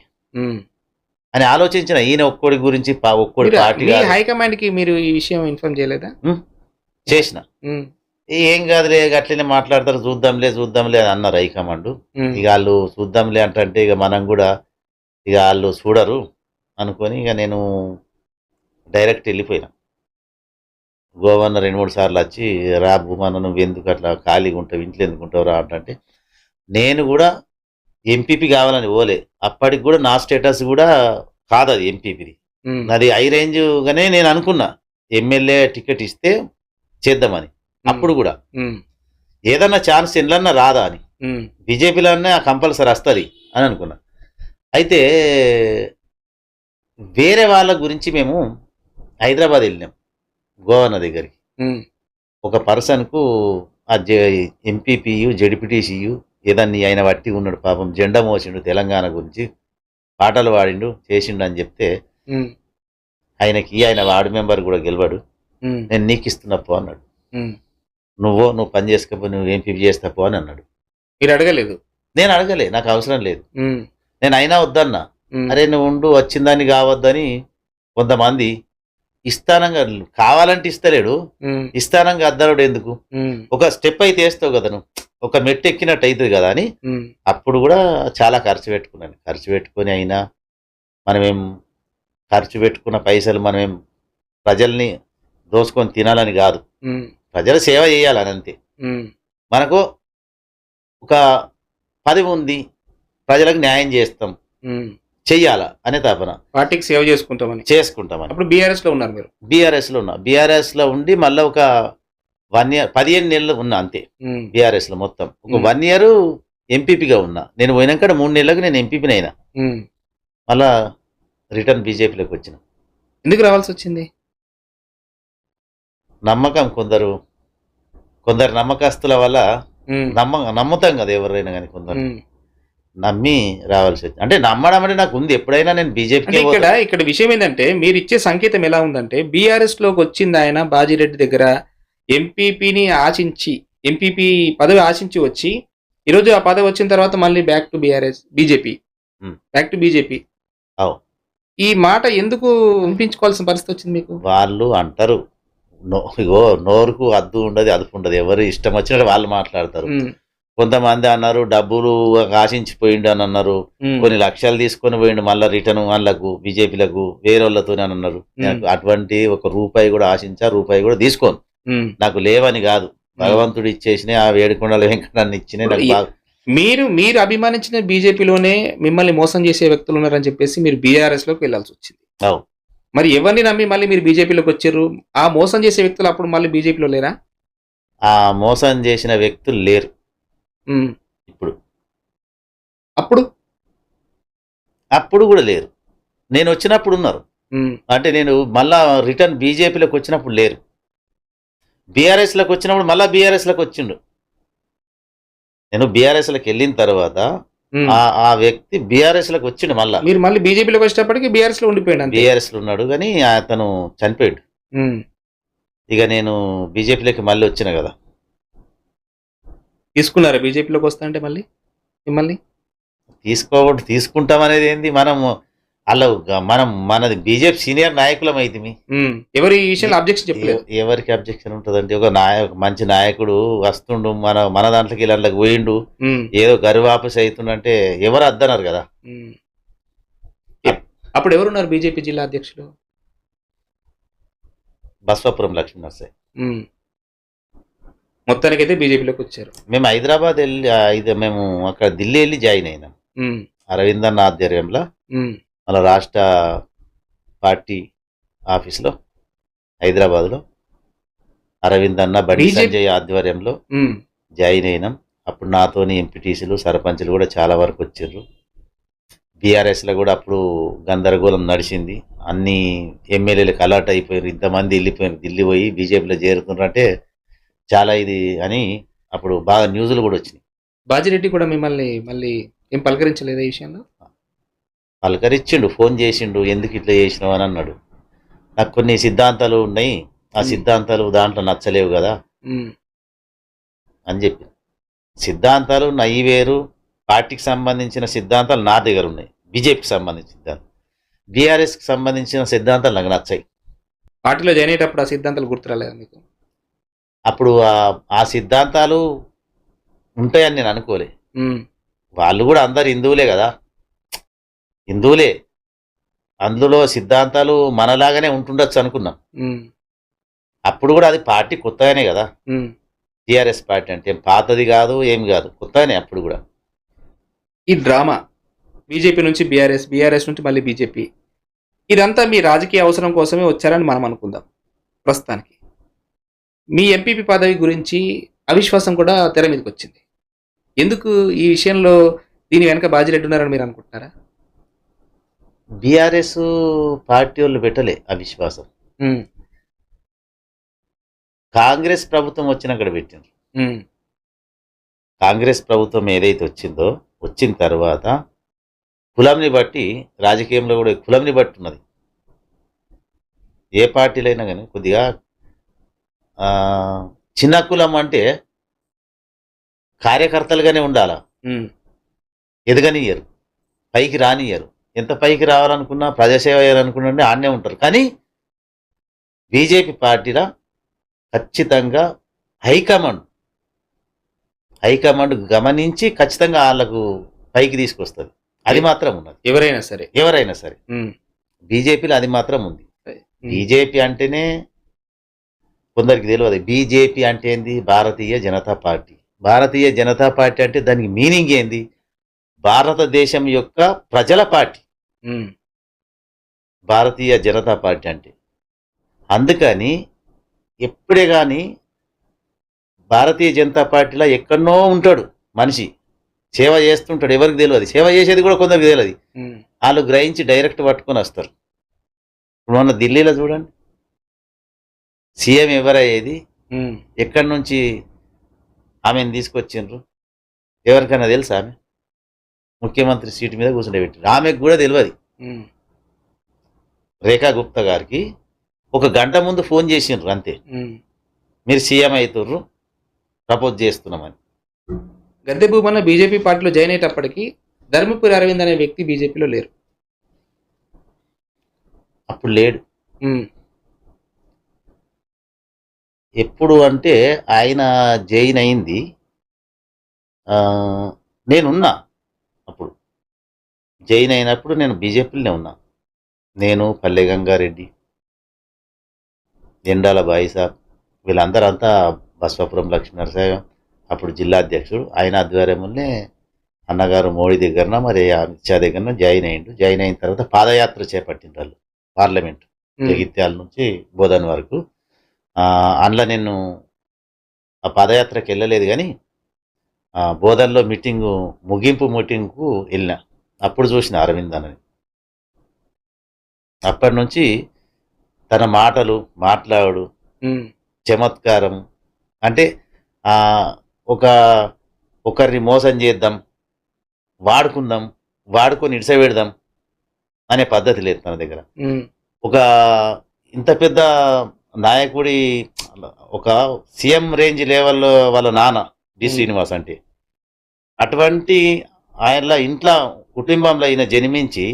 అని ఆలోచించిన. ఈయన ఒక్కడి గురించి ఒక్కడి పార్టీ హైకమాండ్ కి మీరు ఈ విషయం ఇన్ఫార్మ్ చేయలేదా? చేసిన. ఏం కాదులే, అట్లనే మాట్లాడతారు, చూద్దాంలే అని అన్నారు హైకమాండ్. ఇక వాళ్ళు చూద్దాంలే అంటే ఇక మనం కూడా ఇక వాళ్ళు చూడరు అనుకొని ఇక నేను డైరెక్ట్ వెళ్ళిపోయినా. గోవర్నర్ 2-3 సార్లు వచ్చి, రా భూమన్న నువ్వు ఎందుకు అట్లా ఖాళీగా ఉంటావు, ఇంట్లో ఎందుకు ఉంటావు రా అంటే, నేను కూడా ఎంపీపీ కావాలని పోలే. అప్పటికి కూడా నా స్టేటస్ కూడా కాదు అది ఎంపీపీది, నాది హై రేంజ్గానే నేను అనుకున్నా. ఎమ్మెల్యే టికెట్ ఇస్తే చేద్దామని. అప్పుడు కూడా ఏదన్నా ఛాన్స్ ఎన్నన్నా రాదా అని, బీజేపీలోనే కంపల్సరీ వస్తుంది అని అనుకున్నా. అయితే వేరే వాళ్ళ గురించి మేము హైదరాబాద్ వెళ్ళినాం గోవర్నర్ దగ్గరికి. ఒక పర్సన్కు ఆ ఎంపీపీయు జెడ్పీటీసీయు ఏదన్నీ ఆయన వట్టి ఉన్నాడు పాపం, జెండా మోసిండు, తెలంగాణ గురించి పాటలు పాడిండు, చేసిండు అని చెప్తే ఆయన వార్డు మెంబర్ కూడా గెలవాడు. నేను నీకు ఇస్తున్నప్పు అన్నాడు. నువ్వు పని చేసుకోపో, నువ్వు ఎంపీపీ చేస్తాపో అని అన్నాడు. మీరు అడగలేదు? నేను అడగలే, నాకు అవసరం లేదు. నేను అయినా వద్దన్నా. అరే నువ్వు ఉండు, వచ్చిందాన్ని కావద్దని కొంతమంది ఇస్తానంగా, కావాలంటే ఇస్తలేడు, ఇస్తానంగా అద్దరుడు ఎందుకు, ఒక స్టెప్ అయితే వేస్తావు కదా నువ్వు, ఒక మెట్టు ఎక్కినట్టు అవుతుంది కదా అని. అప్పుడు కూడా చాలా ఖర్చు పెట్టుకున్నాను. ఖర్చు పెట్టుకొని అయినా మనమేం ఖర్చు పెట్టుకున్న పైసలు మనమేం ప్రజల్ని దోసుకొని తినాలని కాదు, ప్రజల సేవ చేయాలని అంతే. మనకు ఒక పదవి ఉంది, ప్రజలకు న్యాయం చేస్తాం, చెయ్యాలా అనే తపన పార్టీకి సేవ చేసుకుంటామని. చేసుకుంటామని. అప్పుడు బీఆర్ఎస్ లో ఉన్నారు మీరు. బీఆర్ఎస్లో ఉన్నా. బీఆర్ఎస్లో ఉండి మళ్ళీ ఒక 1 ఇయర్ 15 నెలలు ఉన్నా అంతే ఉమ్, బీఆర్ఎస్లో మొత్తం. ఒక ఉమ్, 1 ఇయర్ ఎంపీపీగా ఉన్నా. నేను పోయినాక 3 నెలలకు నేను ఎంపీపీని అయినా. ఉమ్. మళ్ళా రిటర్న్ బీజేపీలోకి వచ్చిన. ఎందుకు రావాల్సి వచ్చింది? నమ్మకం కొందరు నమ్మకస్తుల వల్ల ఉమ్, నమ్ముతాం కదా ఎవరైనా కానీ కొందరు ఉమ్. నమ్మి రావాల్సి వచ్చింది. అంటే నమ్మడం అంటే నాకు ఉంది. ఎప్పుడైనా నేను అంటే బీజేపీకి ఇక్కడ విషయం ఏంటంటే మీరు ఇచ్చే సంకేతం ఎలా ఉందంటే బీఆర్ఎస్ లోకి వచ్చింది ఆయన బాజిరెడ్డి దగ్గర ఎంపీపీని ఆశించి ఎంపీపీ పదవి ఆశించి వచ్చి ఈరోజు ఆ పదవి వచ్చిన తర్వాత మళ్ళీ back to BJP um. Back to BJP. అవు ఈ మాట ఎందుకు వినిపించుకోవాల్సిన పరిస్థితి వచ్చింది మీకు? వాళ్ళు అంటారు ఇగో నోరుకు అద్దు ఉండదు అదుపు ఉండదు. ఎవరు ఇష్టం వచ్చినట్టు వాళ్ళు మాట్లాడతారు. ఉమ్, కొంతమంది అన్నారు డబ్బులు ఆశించిపోయిండు అని అన్నారు. ఉమ్, కొన్ని లక్షలు తీసుకొని పోయిండు మళ్ళీ రిటర్న్ వాళ్ళకు బీజేపీలకు వేరే వాళ్ళతో అని అన్నారు. నాకు అటువంటి ఒక రూపాయి కూడా రూపాయి కూడా తీసుకోను. ఉమ్. నాకు లేవని కాదు, భగవంతుడు ఇచ్చేసిన ఆ వేడుకొండల వెంకటాన్ని ఇచ్చిన నాకు బాగా. మీరు అభిమానించిన బీజేపీలోనే మిమ్మల్ని మోసం చేసే వ్యక్తులు ఉన్నారని చెప్పేసి మీరు బీఆర్ఎస్ లోకి వెళ్ళాల్సి వచ్చింది. అవు. మరి ఎవరిని నమ్మి మళ్ళీ మీరు బీజేపీలోకి వచ్చారు? ఆ మోసం చేసే వ్యక్తులు అప్పుడు మళ్ళీ బీజేపీలో లేరా? ఆ మోసం చేసిన వ్యక్తులు లేరు ఉమ్. ఇప్పుడు. అప్పుడు కూడా లేరు. నేను వచ్చినప్పుడు ఉన్నారు. ఉమ్, అంటే నేను మళ్ళా రిటర్న్ బీజేపీలోకి వచ్చినప్పుడు లేరు. బీఆర్ఎస్లోకి వచ్చినప్పుడు మళ్ళా బీఆర్ఎస్లోకి వచ్చిండు. నేను బీఆర్ఎస్లోకి వెళ్ళిన తర్వాత ఉమ్. ఆ వ్యక్తి బీఆర్ఎస్లోకి వచ్చిండు. మళ్ళా మీరు మళ్ళీ బీజేపీలోకి వచ్చేటప్పటికి బీఆర్ఎస్ లో ఉండిపోయాడు అంతే. బీఆర్ఎస్లో ఉన్నాడు కానీ అతను చనిపోయాడు. ఉమ్. ఇక నేను బీజేపీలోకి మళ్ళీ వచ్చిన కదా. తీసుకున్నారా బీజేపీలోకి వస్తా అంటే మళ్ళీ మిమ్మల్ని? తీసుకుంటాం అనేది ఏంది? మనది బీజేపీ సీనియర్ నాయకులం అయితే ఉమ్. ఎవరు ఈ విషయంలో అబ్జెక్షన్ చెప్పలేదు? ఎవరికి అబ్జెక్షన్ ఉంటుందంటే ఒక మంచి నాయకుడు వస్తుండు మన దాంట్లోకి ఇళ్ళకి పోయిండు, ఉమ్, ఏదో గర్వాపసి అవుతుండంటే ఎవరు అద్దన్నారు కదా. ఉమ్. అప్పుడు ఎవరున్నారు బీజేపీ జిల్లా అధ్యక్షులు? బస్వాపురం లక్ష్మీనరసాయి. ఉమ్. మొత్తానికైతే బీజేపీలోకి వచ్చారు. మేము హైదరాబాద్ వెళ్ళి మేము అక్కడ ఢిల్లీ వెళ్ళి జాయిన్ అయినాం ఉమ్, అరవింద్ అన్న ఆధ్వర్యంలో. ఉమ్, మన రాష్ట్ర పార్టీ ఆఫీస్లో హైదరాబాద్లో అరవింద్ అన్న బండి BJP సంజయ్ ఆధ్వర్యంలో ఉమ్, జాయిన్ అయినాం. అప్పుడు నాతోని ఎంపీటీసీలు సర్పంచ్లు కూడా చాలా వరకు వచ్చారు. బీఆర్ఎస్లో కూడా అప్పుడు గందరగోళం నడిచింది. అన్ని ఎమ్మెల్యేలకు అలర్ట్ అయిపోయారు, ఇంతమంది వెళ్ళిపోయారు, ఢిల్లీ పోయి బీజేపీలో చేరుతున్నారంటే చాలా ఇది అని అప్పుడు బాగా న్యూస్లు కూడా వచ్చినాయి. బాజిరెడ్డి కూడా మిమ్మల్ని మళ్ళీ ఏం పలకరించలేదు ఈ విషయంలో? పలకరించిండు, ఫోన్ చేసిండు, ఎందుకు ఇట్లా చేసినావు అని అన్నాడు. నాకు కొన్ని సిద్ధాంతాలు ఉన్నాయి, ఆ సిద్ధాంతాలు దాంట్లో నచ్చలేవు కదా ఉమ్, అని చెప్పి. సిద్ధాంతాలు నయ్యి వేరు, పార్టీకి సంబంధించిన సిద్ధాంతాలు నా దగ్గర ఉన్నాయి, బీజేపీకి సంబంధించిన సిద్ధాంతాలు. బీఆర్ఎస్కి సంబంధించిన సిద్ధాంతాలు నాకు నచ్చాయి. పార్టీలో జాయిన్ అయ్యేటప్పుడు ఆ సిద్ధాంతాలు గుర్తురాలేదా మీకు? అప్పుడు ఆ సిద్ధాంతాలు ఉంటాయని నేను అనుకోలే. ఉమ్, వాళ్ళు కూడా అందరు హిందువులే కదా, హిందువులే, అందులో సిద్ధాంతాలు మనలాగానే ఉంటుండొచ్చు అనుకున్నాం. ఉమ్, అప్పుడు కూడా అది పార్టీ కొత్తగానే కదా, ఉమ్. టీఆర్ఎస్ పార్టీ అంటే ఏం పాతది కాదు, ఏమి కాదు, కొత్తగానే అప్పుడు కూడా. ఈ డ్రామా బీజేపీ నుంచి బీఆర్ఎస్, బీఆర్ఎస్ నుంచి మళ్ళీ బీజేపీ, ఇదంతా మీ రాజకీయ అవసరం కోసమే వచ్చారని మనం అనుకుందాం. ప్రస్తుతానికి మీ ఎంపీపీ పదవి గురించి అవిశ్వాసం కూడా తెర మీదకి వచ్చింది. ఎందుకు ఈ విషయంలో దీని వెనక బాజిరెడ్డి ఉన్నారని మీరు అనుకుంటున్నారా? బీఆర్ఎస్ పార్టీ వాళ్ళు పెట్టలే అవిశ్వాసం, ఉమ్, కాంగ్రెస్ ప్రభుత్వం వచ్చినాక పెట్టిండ్రు. ఉమ్, కాంగ్రెస్ ప్రభుత్వం ఏదైతే వచ్చిందో వచ్చిన తర్వాత కులంని బట్టి, రాజకీయంలో కూడా కులంని బట్టి ఉన్నది. ఏ పార్టీలైనా కానీ కొద్దిగా చిన్న కులం అంటే కార్యకర్తలుగానే ఉండాలా, ఉమ్, ఎదగనియ్యరు, పైకి రానియ్యరు. ఎంత పైకి రావాలనుకున్నా, ప్రజాసేవ చేయాలనుకున్నా ఆడనే ఉంటారు. కానీ బీజేపీ పార్టీలో ఖచ్చితంగా హైకమాండ్ గమనించి ఖచ్చితంగా వాళ్ళకు పైకి తీసుకొస్తుంది. అది మాత్రం ఉన్నది, ఎవరైనా సరే బీజేపీలో అది మాత్రం ఉంది. బీజేపీ అంటేనే కొందరికి తెలియదు. బీజేపీ అంటే ఏంది? భారతీయ జనతా పార్టీ. భారతీయ జనతా పార్టీ అంటే దానికి మీనింగ్ ఏంది? భారతదేశం యొక్క ప్రజల పార్టీ. ఉమ్, భారతీయ జనతా పార్టీ అంటే. అందుకని ఎప్పుడే కానీ భారతీయ జనతా పార్టీలో ఎక్కడనో ఉంటాడు మనిషి, సేవ చేస్తుంటాడు, ఎవరికి తెలియదు, సేవ చేసేది కూడా కొందరికి తెలియదు. ఉమ్, వాళ్ళు గ్రహించి డైరెక్ట్ పట్టుకొని వస్తారు. ఇప్పుడు మొన్న ఢిల్లీలో చూడండి, సీఎం ఎవరయ్యేది, ఉమ్, ఎక్కడి నుంచి ఆమెను తీసుకొచ్చిండ్రు, ఎవరికైనా తెలుసా? ఆమె ముఖ్యమంత్రి సీటు మీద కూర్చుండబెట్టారు, ఆమెకు కూడా తెలియదు. ఉమ్, రేఖా గుప్తా గారికి ఒక గంట ముందు ఫోన్ చేసిండ్రు అంతే, ఉమ్. మీరు సీఎం అవుతుర్రు, ప్రపోజ్ చేస్తున్నామని. గద్దె భూమన్న బీజేపీ పార్టీలో జాయిన్ అయ్యేటప్పటికి ధర్మపురి అరవింద్ అనే వ్యక్తి బీజేపీలో లేరు. అప్పుడు లేడు. ఉమ్, ఎప్పుడు అంటే ఆయన జైన్ అయింది, ఆ, నేనున్నా అప్పుడు. జైన్ అయినప్పుడు నేను బీజేపీలోనే ఉన్నా. నేను, పల్లె గంగారెడ్డి, ఎండాల బాయిసాబ్, వీళ్ళందరూ అంతా బస్వాపురం లక్ష్మీనరసాయ అప్పుడు జిల్లా అధ్యక్షుడు, ఆయన ఆధ్వర్యంలోనే అన్నగారు మోడీ దగ్గరన మరి అమిత్ షా దగ్గరన జాయిన్ అయ్యిండు. జాయిన్ అయిన తర్వాత పాదయాత్ర చేపట్టిండ్రు వాళ్ళు, పార్లమెంట్ ఉమ్, జగిత్యాల నుంచి బోధన్ వరకు. అందులో నేను ఆ పాదయాత్రకు వెళ్ళలేదు, కానీ బోధన్లో మీటింగు, ముగింపు మీటింగ్కు వెళ్ళిన. అప్పుడు చూసిన అరవింద్ అని. అప్పటి నుంచి తన మాటలు, మాట్లాడు, ఉమ్, చమత్కారం, అంటే ఒకరిని మోసం చేద్దాం, వాడుకుందాం, వాడుకొని ఇడిసపెడదాం అనే పద్ధతి లేదు తన దగ్గర. ఉమ్, ఒక ఇంత పెద్ద నాయకుడి, ఒక సీఎం రేంజ్ లెవెల్లో వాళ్ళ నాన్న డి శ్రీనివాస్ అంటే, అటువంటి ఆయనలో ఇంట్లో కుటుంబంలో ఈయన జన్మించి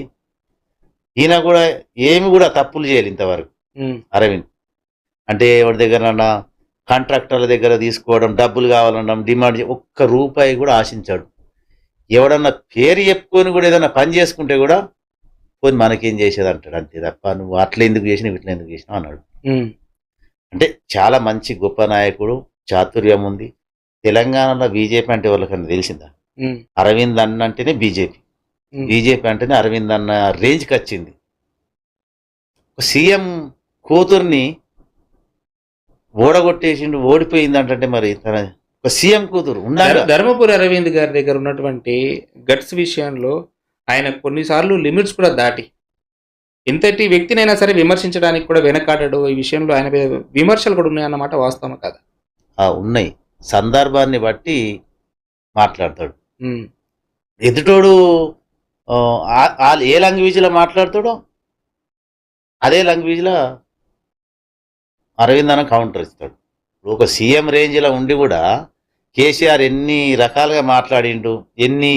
ఈయన కూడా ఏమి కూడా తప్పులు చేయాలి ఇంతవరకు. ఉమ్, అరవింద్ అంటే ఎవరి దగ్గర కాంట్రాక్టర్ల దగ్గర తీసుకోవడం, డబ్బులు కావాలనడం, డిమాండ్ ఒక్క రూపాయి కూడా ఆశించాడు. ఎవడన్నా పేరు చెప్పుకొని కూడా ఏదైనా పని చేసుకుంటే కూడా పోనీ మనకేం చేసేది అంటాడు, అంతే తప్ప నువ్వు అట్లా ఎందుకు చేసినావు, ఇట్లా ఎందుకు చేసినావు అన్నాడు. ఉమ్, అంటే చాలా మంచి గొప్ప నాయకుడు, చాతుర్యం ఉంది. తెలంగాణలో బీజేపీ అంటే వాళ్ళకన్నా తెలిసిందా? ఉమ్, అరవింద్ అన్న అంటేనే బీజేపీ, ఉమ్. బీజేపీ అంటేనే అరవింద్ అన్న రేంజ్కి వచ్చింది. సీఎం కూతుర్ని ఓడగొట్టేసిండు, ఓడిపోయింది అంటే మరి తన ఒక సీఎం కూతురు ఉండాలి. ధర్మపురి అరవింద్ గారి దగ్గర ఉన్నటువంటి గట్స్ విషయంలో ఆయన కొన్నిసార్లు లిమిట్స్ కూడా దాటి ఇంతటి వ్యక్తినైనా సరే విమర్శించడానికి కూడా వెనకాడడు. ఈ విషయంలో ఆయన మీద విమర్శలు కూడా ఉన్నాయన్నమాట, వాస్తవం కదా? ఉన్నాయి, సందర్భాన్ని బట్టి మాట్లాడతాడు. ఉమ్, ఎదుటోడు వాళ్ళు ఏ లాంగ్వేజ్లో మాట్లాడతాడో అదే లాంగ్వేజ్లో అరవింద్ అన్న కౌంటర్ ఇస్తాడు. ఒక సీఎం రేంజ్లో ఉండి కూడా కేసీఆర్ ఎన్ని రకాలుగా మాట్లాడిండు, ఎన్ని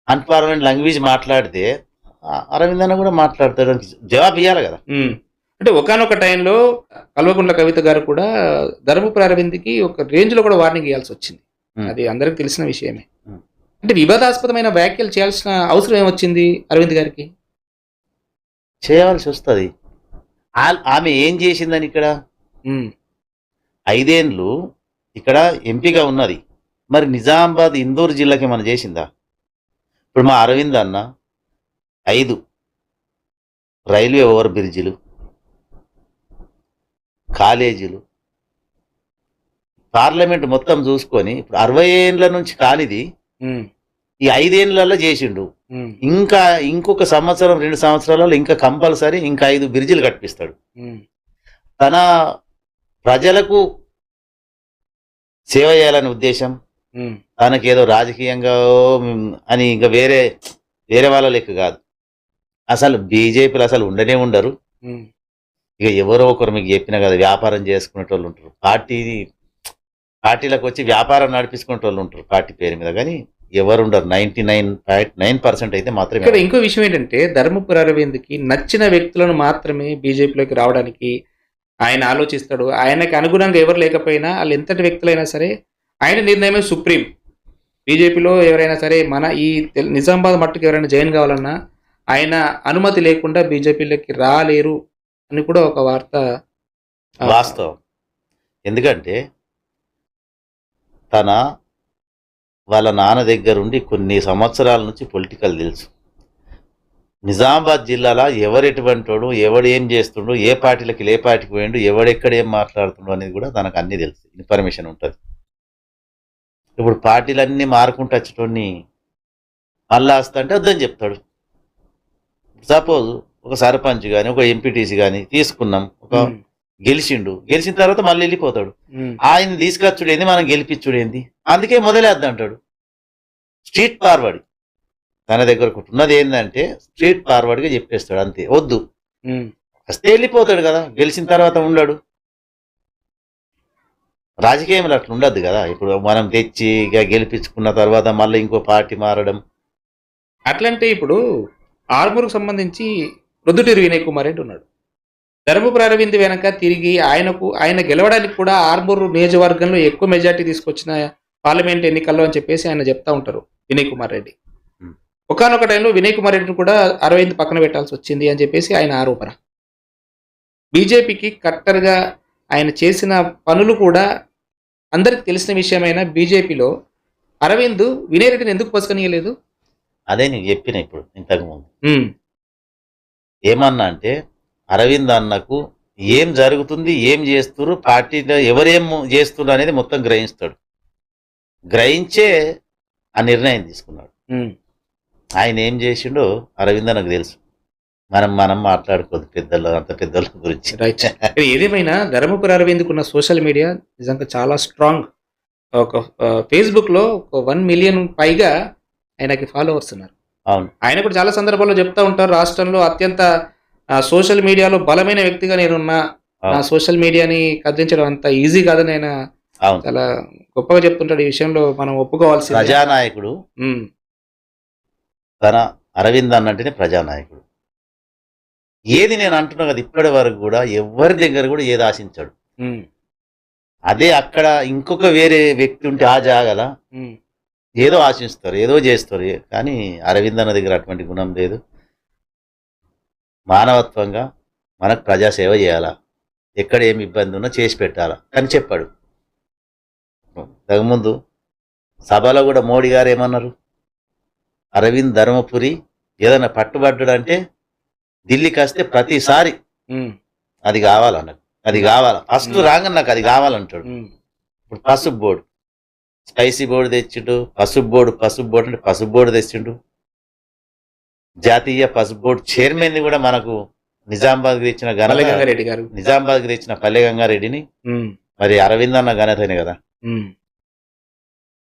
అన్పార్లమెంట్ లాంగ్వేజ్ మాట్లాడితే అరవింద్ అన్న కూడా మాట్లాడతాడు, జవాబు ఇవ్వాలి కదా. ఉమ్. అంటే ఒకానొక టైంలో కల్వకుంట్ల కవిత గారు కూడా ధర్మపురి అరవింద్కి ఒక రేంజ్లో కూడా వార్నింగ్ ఇవ్వాల్సి వచ్చింది. అది అందరికి తెలిసిన విషయమే. అంటే వివాదాస్పదమైన వ్యాఖ్యలు చేయాల్సిన అవసరం ఏమొచ్చింది అరవింద్ గారికి? చేయాల్సి వస్తుంది. ఆమె ఏం చేసిందని ఇక్కడ ఉమ్, 5 ఏళ్ళు ఇక్కడ ఎంపీగా ఉన్నది, మరి నిజామాబాద్, ఇందూరు జిల్లాకి మనం చేసిందా? ఇప్పుడు మా అరవింద్ అన్న 5 రైల్వే ఓవర్ బ్రిడ్జిలు, కాలేజీలు, పార్లమెంట్ మొత్తం చూసుకొని ఇప్పుడు 60 ఏళ్ళ నుంచి కానిది ఉమ్, ఈ 5 ఏళ్ళలో చేసిండు. ఉమ్, ఇంకా ఇంకొక సంవత్సరం 2 సంవత్సరాలలో ఇంకా కంపల్సరీ ఇంకా 5 బ్రిడ్జిలు కట్టిస్తాడు. ఉమ్, తన ప్రజలకు సేవ చేయాలనే ఉద్దేశం, ఉమ్, తనకేదో రాజకీయంగా అని ఇంకా వేరే వాళ్ళ లెక్క కాదు. అసలు బీజేపీలు అసలు ఉండనే ఉండరు. ఉమ్, ఇక ఎవరో ఒకరు మీకు చెప్పిన కదా, వ్యాపారం చేసుకునేటోళ్ళు ఉంటారు, పార్టీలకు వచ్చి వ్యాపారం నడిపించుకునేటోళ్ళు ఉంటారు పార్టీ పేరు మీద, కానీ ఎవరు ఉండరు. 99.9% అయితే ఇక్కడ మాత్రమే. ఇంకో విషయం ఏంటంటే ధర్మపురి అరవింద్కి నచ్చిన వ్యక్తులను మాత్రమే బీజేపీలోకి రావడానికి ఆయన ఆలోచిస్తాడు. ఆయనకి అనుగుణంగా ఎవరు లేకపోయినా, వాళ్ళు ఎంతటి వ్యక్తులైనా సరే ఆయన నిర్ణయమే సుప్రీం. బీజేపీలో ఎవరైనా సరే మన ఈ నిజామాబాద్ మట్టుకు ఎవరైనా జాయిన్ కావాలన్నా ఆయన అనుమతి లేకుండా బీజేపీలోకి రాలేరు అని కూడా ఒక వార్త. వాస్తవం. ఎందుకంటే వాళ్ళ నాన్న దగ్గరుండి కొన్ని సంవత్సరాల నుంచి పొలిటికల్ తెలుసు. నిజామాబాద్ జిల్లాలో ఎవరెటువంటోడు, ఎవడు ఏం చేస్తుండు, ఏ పార్టీలకి ఏ పార్టీకి పోయిండు, ఎవడెక్కడ ఏం మాట్లాడుతుండు అనేది కూడా తనకు అన్ని తెలుసు, ఇన్ఫర్మేషన్ ఉంటుంది. ఇప్పుడు పార్టీలన్నీ మారుకుంటూ వచ్చేటోడిని మళ్ళా వస్తా అంటే వద్దని చెప్తాడు. సపోజ్ ఒక సర్పంచ్ కానీ ఒక ఎంపీటీసీ కానీ తీసుకున్నాం, ఒక గెలిచిన తర్వాత మళ్ళీ వెళ్ళిపోతాడు. ఆయన తీసుకొచ్చుడేంది, మనం గెలిపించుడేంది, అందుకే మొదలేద్దంటాడు. స్ట్రీట్ ఫార్వర్డ్ తన దగ్గర ఉన్నది ఏంటంటే స్ట్రీట్ ఫార్వర్డ్గా చెప్పేస్తాడు, అంతే. వద్దు వస్తే వెళ్ళిపోతాడు కదా, గెలిచిన తర్వాత ఉండడు. రాజకీయంలో అట్లా ఉండద్దు కదా. ఇప్పుడు మనం తెచ్చి ఇక గెలిపించుకున్న తర్వాత మళ్ళీ ఇంకో పార్టీ మారడం. అట్లంటే ఇప్పుడు ఆర్మూర్కు సంబంధించి ప్రొద్దుటూరి వినయ్ కుమార్ రెడ్డి ఉన్నాడు. ధర్మపురి అరవింద్ వెనక తిరిగి ఆయన గెలవడానికి కూడా ఆర్మూర్ నియోజకవర్గంలో ఎక్కువ మెజార్టీ తీసుకొచ్చిన పార్లమెంట్ ఎన్నికల్లో అని చెప్పేసి ఆయన చెప్తా ఉంటారు వినయ్ కుమార్ రెడ్డి. ఒకనొక టైంలో వినయ్ కుమార్ రెడ్డిని కూడా అరవింద్ పక్కన పెట్టాల్సి వచ్చింది అని చెప్పేసి ఆయన ఆరోపణ. బీజేపీకి కట్టర్గా ఆయన చేసిన పనులు కూడా అందరికి తెలిసిన విషయమైన బీజేపీలో అరవింద్ వినయ్ రెడ్డిని ఎందుకు పసుకనీయలేదు? అదే నేను చెప్పిన ఇప్పుడు ఇంతకుముందు ఏమన్నా అంటే, అరవింద్ అన్నకు ఏం జరుగుతుంది, ఏం చేస్తున్నారు, పార్టీలో ఎవరేం చేస్తున్నారు అనేది మొత్తం గ్రహిస్తాడు. గ్రహించే ఆ నిర్ణయం తీసుకున్నాడు. ఆయన ఏం చేసిండో అరవింద్ నాకు తెలుసు. మనం మాట్లాడుకోదు అంత పెద్దల గురించి. రైట్. ఏదేమైనా ధర్మపురి అరవింద్కు ఉన్న సోషల్ మీడియా నిజంగా చాలా స్ట్రాంగ్. ఒక ఫేస్బుక్లో ఒక 1 మిలియన్ పైగా ఆయనకి ఫాలోవర్స్ ఉన్నారు. అవును. ఆయన కూడా చాలా సందర్భాల్లో చెప్తా ఉంటారు, రాష్ట్రంలో అత్యంత సోషల్ మీడియాలో బలమైన వ్యక్తిగా నేనున్నా, నా సోషల్ మీడియాని కదిలించడం అంత ఈజీ కాదని ఆయన చాలా గొప్పగా చెప్తుంటాడు. ఈ విషయంలో మనం ఒప్పుకోవాల్సి. ప్రజానాయకుడు తన అరవింద్ అన్నంటేనే ప్రజానాయకుడు. ఏది నేను అంటున్నా కదా, ఇప్పటి వరకు కూడా ఎవరి దగ్గర కూడా ఏది ఆశించాడు. అదే అక్కడ ఇంకొక వేరే వ్యక్తి ఉంటే ఆ జాగల ఏదో ఆశిస్తారు, ఏదో చేస్తారు. కానీ అరవింద్ అన్న దగ్గర అటువంటి గుణం లేదు. మానవత్వంగా మనకు ప్రజాసేవ చేయాలా, ఎక్కడ ఏమి ఇబ్బంది ఉన్నా చేసి పెట్టాలా అని చెప్పాడు. ముందు సభలో కూడా మోడీ గారు ఏమన్నారు, అరవింద్ ధర్మపురి ఏదైనా పట్టుబడ్డాడంటే ఢిల్లీకి వస్తే ప్రతిసారి అది కావాలన్నకు, అది కావాలా, ఫస్ట్ రాగానే నాకు అది కావాలంటాడు. ఇప్పుడు పసుపు బోర్డు, స్పైసీ బోర్డు తెచ్చిండు, పసుపు బోర్డు అంటే పసుపు బోర్డు తెచ్చిండు. జాతీయ పసుపు బోర్డు చైర్మన్ ని కూడా మనకు నిజామాబాద్కి తెచ్చిన గంగారెడ్డి గారు, నిజామాబాద్కి తెచ్చిన పల్లె గంగారెడ్డిని మరి అరవింద్ అన్న ఘనతనే కదా.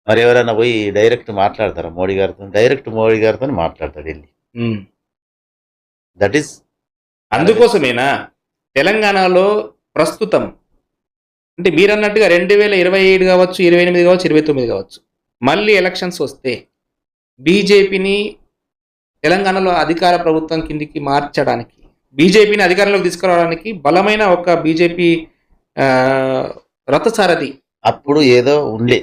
మరి ఎవరైనా పోయి డైరెక్ట్ మాట్లాడతారా మోడీ గారితో? డైరెక్ట్ మోడీ గారితో మాట్లాడతాడు వెళ్ళి. దట్ ఈస్ అందుకోసమేనా తెలంగాణలో ప్రస్తుతం అంటే మీరు అన్నట్టుగా 2027 కావచ్చు, 28 కావచ్చు, 29 కావచ్చు, మళ్ళీ ఎలక్షన్స్ వస్తే బీజేపీని తెలంగాణలో అధికార ప్రభుత్వం కిందికి మార్చడానికి, బీజేపీని అధికారంలోకి తీసుకురావడానికి బలమైన ఒక బీజేపీ రథసారథి అప్పుడు ఏదో ఉండే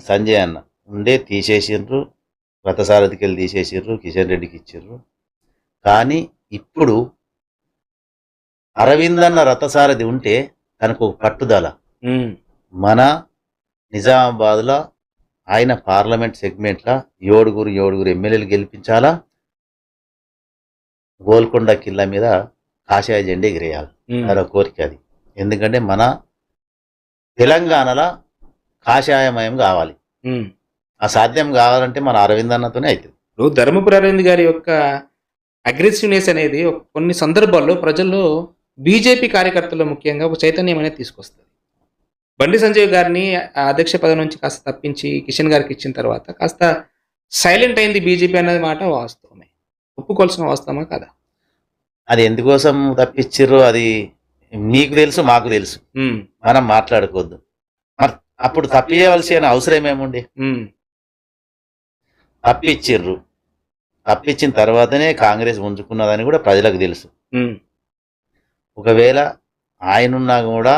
సంజయ్ అన్న ఉండే తీసేసిండ్రు, రథసారథికి వెళ్ళి తీసేసిండ్రు, కిషన్ రెడ్డికి ఇచ్చిండ్రు. కానీ ఇప్పుడు అరవింద్ అన్న రథసారథి ఉంటే తనకు పట్టుదల. మన నిజామాబాద్లో ఆయన పార్లమెంట్ సెగ్మెంట్లో 7 ఎమ్మెల్యేలు గెలిపించాలా, గోల్కొండ కిల్లా మీద కాషాయ జెండా ఎగిరేయాలి. అదొక కోరిక అది. ఎందుకంటే మన తెలంగాణలో కాషాయమయం కావాలి. ఆ సాధ్యం కావాలంటే మన అరవింద్ అన్నతోనే అవుతుంది. ఇప్పుడు ధర్మపురి అరవింద్ గారి యొక్క అగ్రెసివ్నెస్ అనేది కొన్ని సందర్భాల్లో ప్రజల్లో బీజేపీ కార్యకర్తలు ముఖ్యంగా ఒక చైతన్యం అనేది తీసుకొస్తుంది. బండి సంజయ్ గారిని అధ్యక్ష పదవి నుంచి కాస్త తప్పించి కిషన్ గారికి ఇచ్చిన తర్వాత కాస్త సైలెంట్ అయింది బీజేపీ అనేది మాట వాస్తవమే, ఒప్పుకోవాల్సిన వాస్తవమా కదా? అది ఎందుకోసం తప్పించారో అది మీకు తెలుసు, మాకు తెలుసు. మనం మాట్లాడుకోవద్దు. అప్పుడు తప్పియవలసిన అవసరం ఏముంది? తప్పిచ్చిర్రు, తప్పించిన తర్వాతనే కాంగ్రెస్ ఉంచుకున్నదని కూడా ప్రజలకు తెలుసు. ఒకవేళ ఆయనున్నా కూడా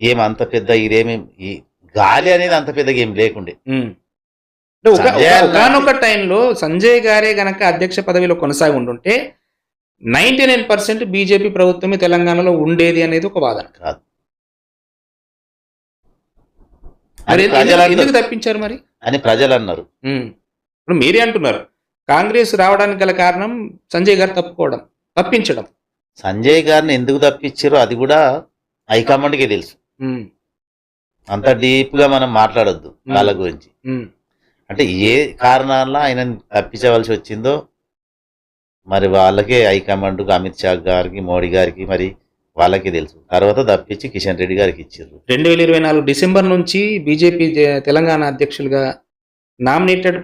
ఏమంత పెద్ద ఇదేమి ఈ గాలి అనేది అంత పెద్దగా ఏం లేకుండే. ఒకనొక టైంలో సంజయ్ గారే గనక అధ్యక్ష పదవిలో కొనసాగి ఉండుంటే 99% బీజేపీ ప్రభుత్వమే తెలంగాణలో ఉండేది అనేది ఒక వాదన కాదు. ఎందుకు తప్పించారు మరి అని ప్రజలు అన్నారు. ఇప్పుడు మీరే అంటున్నారు కాంగ్రెస్ రావడానికి గల కారణం సంజయ్ గారు తప్పించడం. సంజయ్ గారిని ఎందుకు తప్పించారో అది కూడా హైకమాండ్కే తెలుసు. ఉమ్, అంత డీప్ గా మనం మాట్లాడొద్దు వాళ్ళ గురించి. ఉమ్, అంటే ఏ కారణాల ఆయన తప్పించవలసి వచ్చిందో మరి వాళ్ళకే హైకమాండ్ అమిత్ షా గారికి మోడీ గారికి మరి వాళ్ళకే తెలుసు. తర్వాత తప్పించి కిషన్ రెడ్డి గారికి ఇచ్చారు. 2024 డిసెంబర్ నుంచి బీజేపీ తెలంగాణ అధ్యక్షులుగా నామినేటెడ్